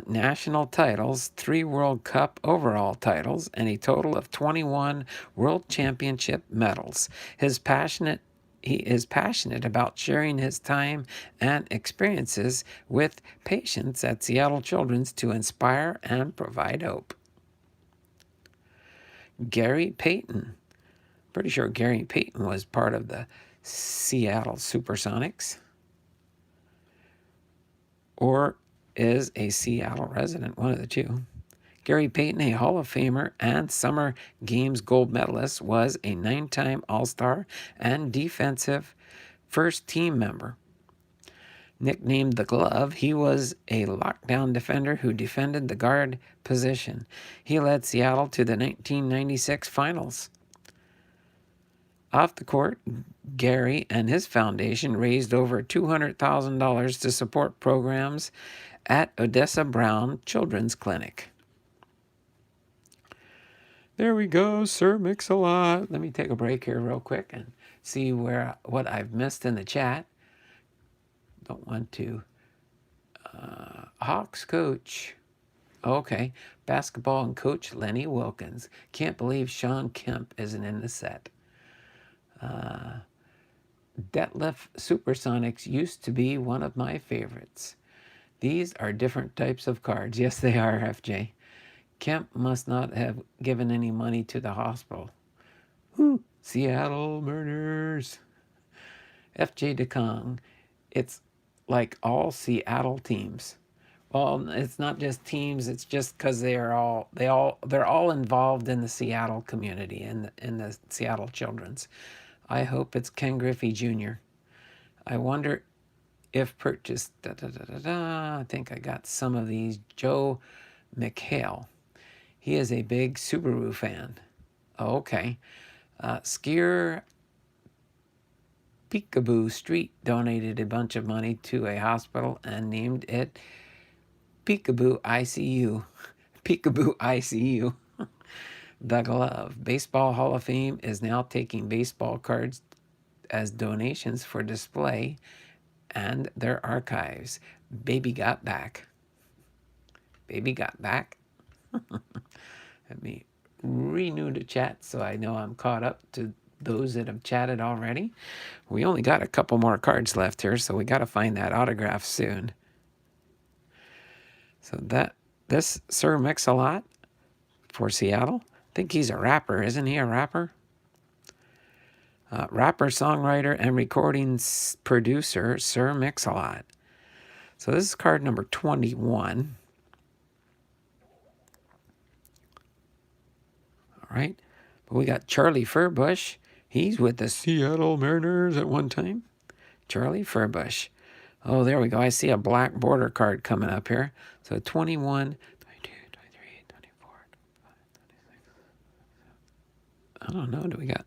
national titles, 3 World Cup overall titles, and a total of 21 World Championship medals. He is passionate about sharing his time and experiences with patients at Seattle Children's to inspire and provide hope. Gary Payton. Pretty sure Gary Payton was part of the Seattle Supersonics, or is a Seattle resident, one of the two. Gary Payton, a Hall of Famer and Summer Games gold medalist, was a 9-time All-Star and defensive first-team member. Nicknamed the Glove, he was a lockdown defender who defended the guard position. He led Seattle to the 1996 finals. Off the court, Gary and his foundation raised over $200,000 to support programs at Odessa Brown Children's Clinic. There we go, Sir Mix-a-Lot. Let me take a break here real quick and see what I've missed in the chat. Don't want to. Hawks coach. Okay. Basketball and coach Lenny Wilkins. Can't believe Sean Kemp isn't in the set. Detlef Supersonics used to be one of my favorites. These are different types of cards. Yes, they are, FJ. Kemp must not have given any money to the hospital. Woo! Seattle Mariners. FJ DeKong. It's like all Seattle teams. Well, it's not just teams. It's just because they're all involved in the Seattle community and in the Seattle Children's. I hope it's Ken Griffey Jr. I wonder if purchased. I think I got some of these. Joe Mchale. He is a big Subaru fan. Oh, okay. Skier Peekaboo Street donated a bunch of money to a hospital and named it Peekaboo ICU. Peekaboo ICU. The Glove. Baseball Hall of Fame is now taking baseball cards as donations for display and their archives. Baby got back. Baby got back. Let me renew the chat so I know I'm caught up to those that have chatted already. We only got a couple more cards left here, so we got to find that autograph soon. So this Sir Mix-a-Lot for Seattle. I think he's a rapper, isn't he a rapper? Rapper, songwriter, and recordings producer, Sir Mix-a-Lot. So this is card number 21. All right. But we got Charlie Furbush. He's with the Seattle Mariners at one time. Charlie Furbush. Oh, there we go. I see a black border card coming up here. So 21, 22, 23, 24, 25, 26. I don't know. Do we got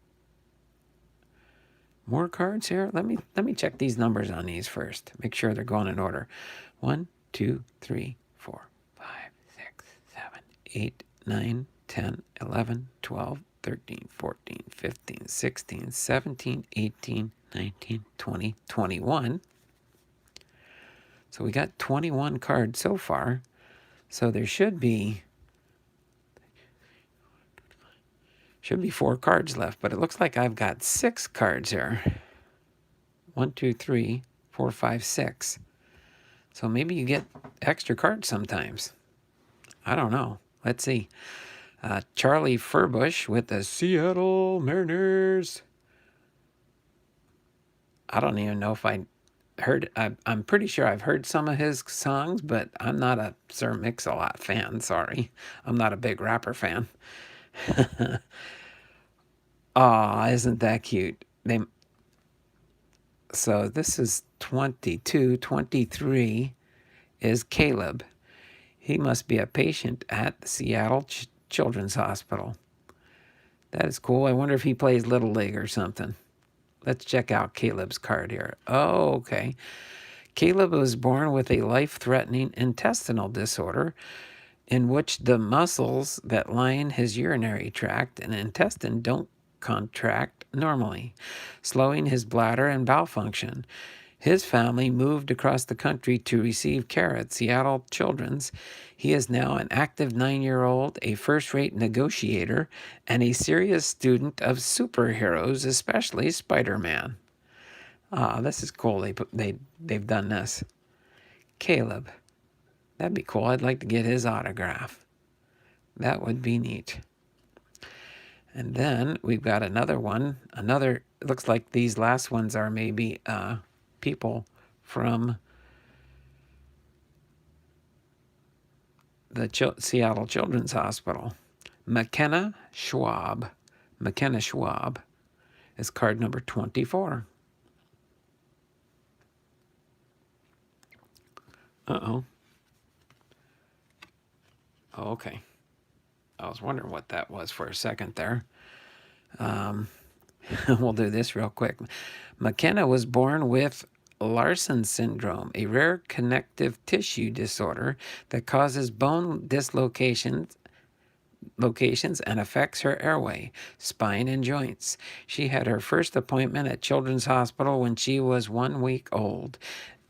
more cards here? Let me check these numbers on these first. Make sure they're going in order. 1, 2, 3, 4, 5, 6, 7, 8, 9, 10, 11, 12, 13, 14, 15, 16, 17, 18, 19, 20, 21. So we got 21 cards so far. So there should be 4 cards left, but it looks like I've got 6 cards here. 1, 2, 3, 4, 5, 6. So maybe you get extra cards sometimes. I don't know. Let's see. Charlie Furbush with the Seattle Mariners. I don't even know if I heard. I'm pretty sure I've heard some of his songs, but I'm not a Sir Mix-a-Lot fan. Sorry. I'm not a big rapper fan. Aw, isn't that cute? So this is 22. 23 is Caleb. He must be a patient at the Seattle Children's Hospital. That is cool. I wonder if he plays Little League or something. Let's check out Caleb's card here. Oh, okay. Caleb was born with a life-threatening intestinal disorder in which the muscles that line his urinary tract and intestine don't contract normally, slowing his bladder and bowel function. His family moved across the country to receive care at Seattle Children's. He is now an active 9-year-old, a first-rate negotiator, and a serious student of superheroes, especially Spider-Man. This is cool. They've done this. Caleb. That'd be cool. I'd like to get his autograph. That would be neat. And then we've got another one. It looks like these last ones are maybe people from the Seattle Children's Hospital. Mckenna Schwab. Mckenna Schwab is card number 24. Uh-oh. Oh, okay. I was wondering what that was for a second there. We'll do this real quick. Mckenna was born with Larsen syndrome, a rare connective tissue disorder that causes bone dislocations and affects her airway, spine, and joints. She had her first appointment at Children's Hospital when she was 1 week old.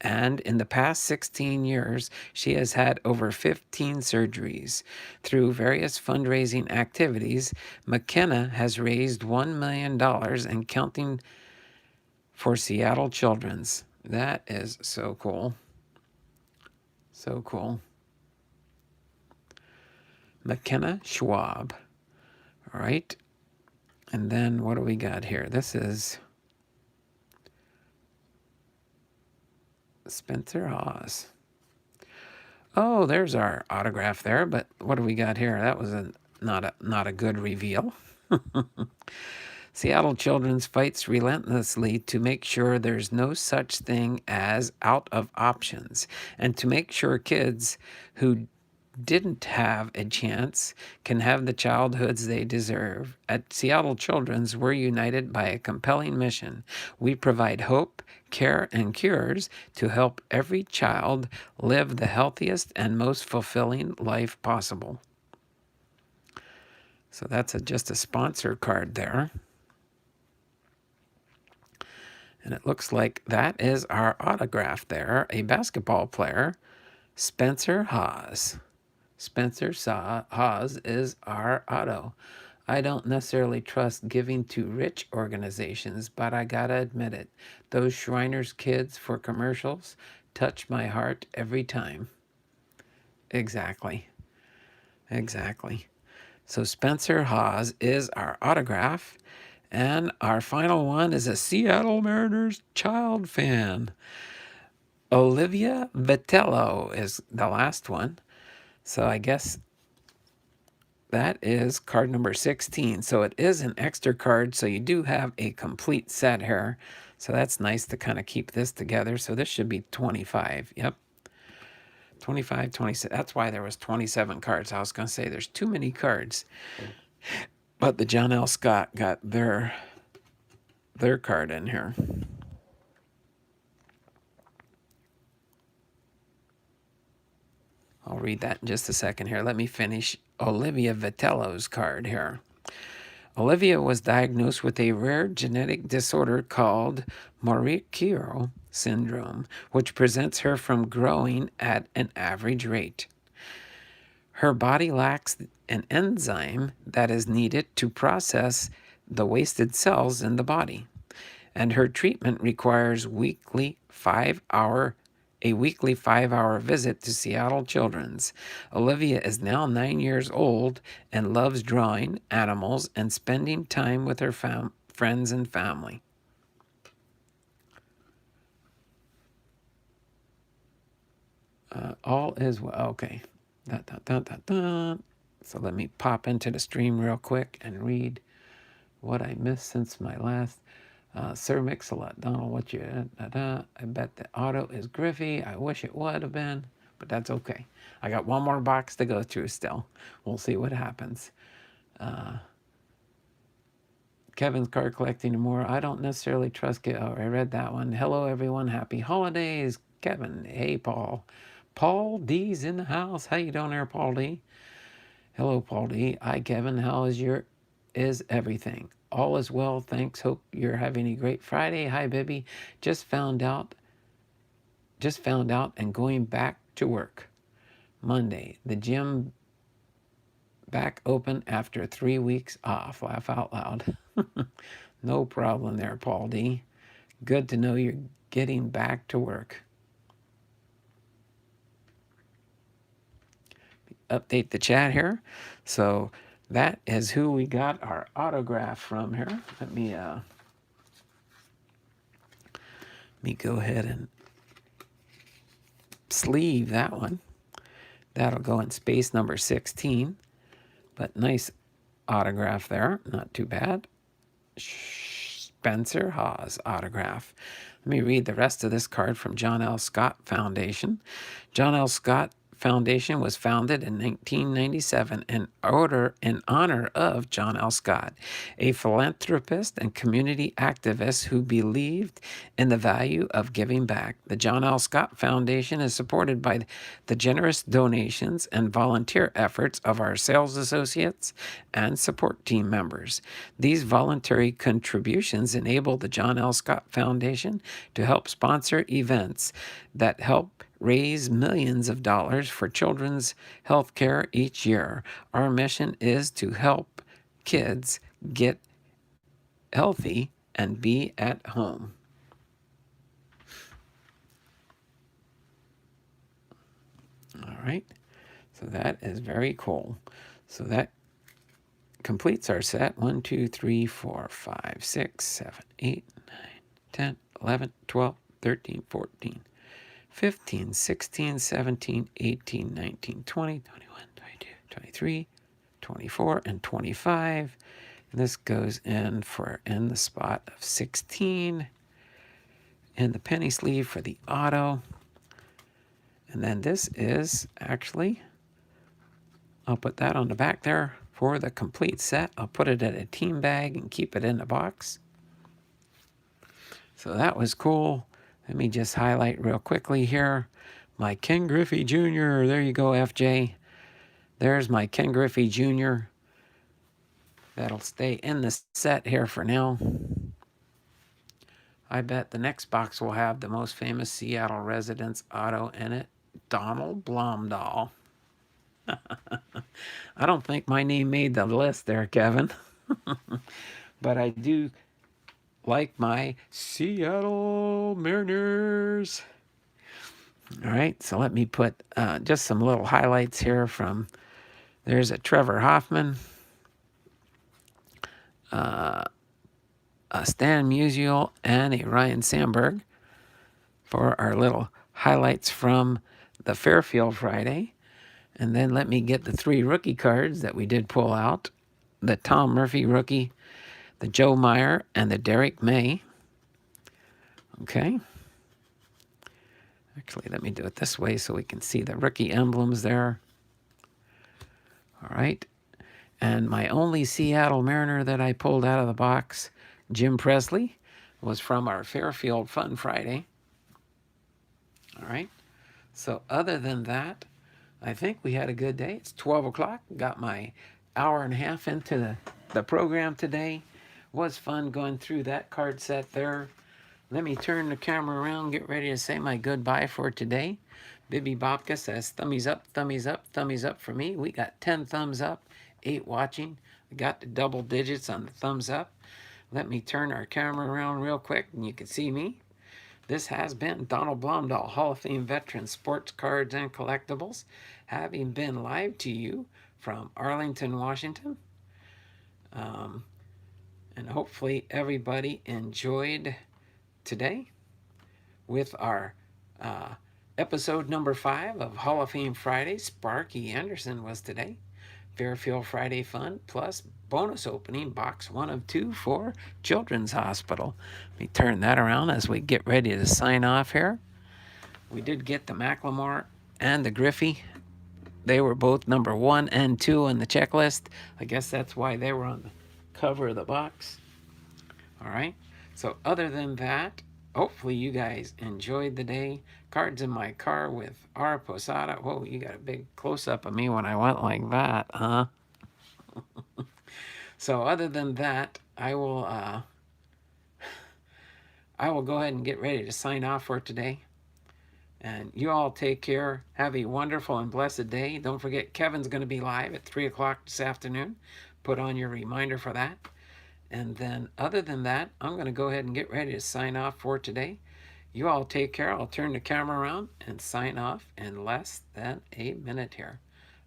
And in the past 16 years, she has had over 15 surgeries. Through various fundraising activities, Mckenna has raised $1 million and counting for Seattle Children's. That is so cool. So cool. Mckenna Schwab. All right. And then what do we got here? This is Spencer Haws. Oh, there's our autograph there, but what do we got here? That was not a good reveal. Seattle Children's fights relentlessly to make sure there's no such thing as out of options, and to make sure kids who didn't have a chance can have the childhoods they deserve. At Seattle Children's, we're united by a compelling mission. We provide hope, care, and cures to help every child live the healthiest and most fulfilling life possible. So that's just a sponsor card there. And it looks like that is our autograph there, a basketball player, Spencer Haws. Spencer Haws is our auto. I don't necessarily trust giving to rich organizations, but I gotta admit it. Those Shriners Kids for commercials touch my heart every time. Exactly. Exactly. So Spencer Haws is our autograph. And our final one is a Seattle Mariners child fan. Olivia Vitello is the last one. So I guess that is card number 16. So it is an extra card. So you do have a complete set here. So that's nice to kind of keep this together. So this should be 25. Yep. 25, 26. That's why there was 27 cards. I was going to say there's too many cards. But the John L. Scott got their card in here. I'll read that in just a second here. Let me finish Olivia Vitello's card here. Olivia was diagnosed with a rare genetic disorder called Mckenna syndrome, which prevents her from growing at an average rate. Her body lacks an enzyme that is needed to process the wasted cells in the body, and her treatment requires a weekly 5-hour visit to Seattle Children's. Olivia is now 9 years old and loves drawing animals and spending time with her friends and family. All is well. Okay. So let me pop into the stream real quick and read what I missed since my last. Sir Mix-a-Lot, Donald, what you I bet the auto is Griffey. I wish it would have been, but that's okay. I got one more box to go through still. We'll see what happens. Kevin's card collecting and more. I don't necessarily trust it. Oh, I read that one. Hello, everyone. Happy holidays, Kevin. Hey, Paul. Paul D's in the house. How you doing there, Paul D? Hello, Paul D. Hi, Kevin. How is everything? all is well. Thanks. Hope you're having a great Friday. Hi, Bibby. Just found out and going back to work. Monday. The gym back open after 3 weeks off. Laugh out loud. No problem there, Paul D. Good to know you're getting back to work. Update the chat here. So that is who we got our autograph from here. Let me go ahead and sleeve that one. That'll go in space number 16. But nice autograph there. Not too bad. Spencer Haws autograph. Let me read the rest of this card from John L. Scott Foundation. John L. Scott Foundation was founded in 1997 in honor of John L. Scott, a philanthropist and community activist who believed in the value of giving back. The John L. Scott Foundation is supported by the generous donations and volunteer efforts of our sales associates and support team members. These voluntary contributions enable the John L. Scott Foundation to help sponsor events that help raise millions of dollars for children's health care each year. Our mission is to help kids get healthy and be at home. All right, so that is very cool. So that completes our set. 1, 2, 3, 4, 5, 6, 7, 8, 9, 10, 11, 12, 13, 14. 15, 16, 17, 18, 19, 20, 21, 22, 23, 24, and 25. And this goes in the spot of 16 in the penny sleeve for the auto. And then this is actually, I'll put that on the back there for the complete set. I'll put it in a team bag and keep it in the box. So that was cool. Let me just highlight real quickly here. My Ken Griffey Jr. There you go, FJ. There's my Ken Griffey Jr. That'll stay in the set here for now. I bet the next box will have the most famous Seattle residence auto in it, Donald Blomdahl. I don't think my name made the list there, Kevin. But I do like my Seattle Mariners. All right, so let me put just some little highlights here from, there's a Trevor Hoffman, a Stan Musial, and a Ryan Sandberg for our little highlights from the Fairfield Friday. And then let me get the 3 rookie cards that we did pull out. The Tom Murphy rookie, the Joe Meyer, and the Derek May. Okay. Actually, let me do it this way so we can see the rookie emblems there. All right. And my only Seattle Mariner that I pulled out of the box, Jim Presley, was from our Fairfield Fun Friday. All right. So other than that, I think we had a good day. It's 12 o'clock. Got my hour and a half into the program today. Was fun going through that card set there. Let me turn the camera around, get ready to say my goodbye for today. Bibby Bobka says, thummies up, thummies up, thummies up for me. We got 10 thumbs up, 8 watching. We got the double digits on the thumbs up. Let me turn our camera around real quick and you can see me. This has been Donald Blomdahl, Hall of Fame veteran, sports cards and collectibles, having been live to you from Arlington, Washington. And hopefully everybody enjoyed today with our episode number 5 of Hall of Fame Friday. Sparky Anderson was today. Fairfield Friday Fun, plus bonus opening, box 1 of 2 for Children's Hospital. Let me turn that around as we get ready to sign off here. We did get the Macklemore and the Griffey. They were both number 1 and 2 on the checklist. I guess that's why they were on the cover of the box. All right. So other than that, hopefully you guys enjoyed the day. Cards in my car with R. Posada. Whoa, you got a big close-up of me when I went like that, huh? So other than that, I will go ahead and get ready to sign off for today. And you all take care. Have a wonderful and blessed day. Don't forget, Kevin's going to be live at 3 o'clock this afternoon. Put on your reminder for that. And then other than that, I'm going to go ahead and get ready to sign off for today. You all take care. I'll turn the camera around and sign off in less than a minute here.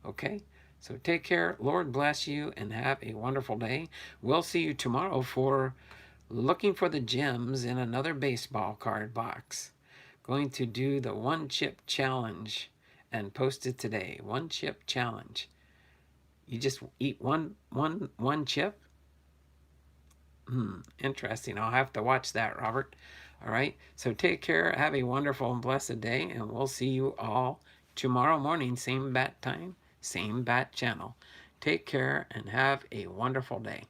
Okay? So take care. Lord bless you and have a wonderful day. We'll see you tomorrow for looking for the gems in another baseball card box. Going to do the one chip challenge and post it today. One chip challenge. You just eat one chip. Interesting. I'll have to watch that, Robert. All right. So take care. Have a wonderful and blessed day, and we'll see you all tomorrow morning, same bat time, same bat channel. Take care and have a wonderful day.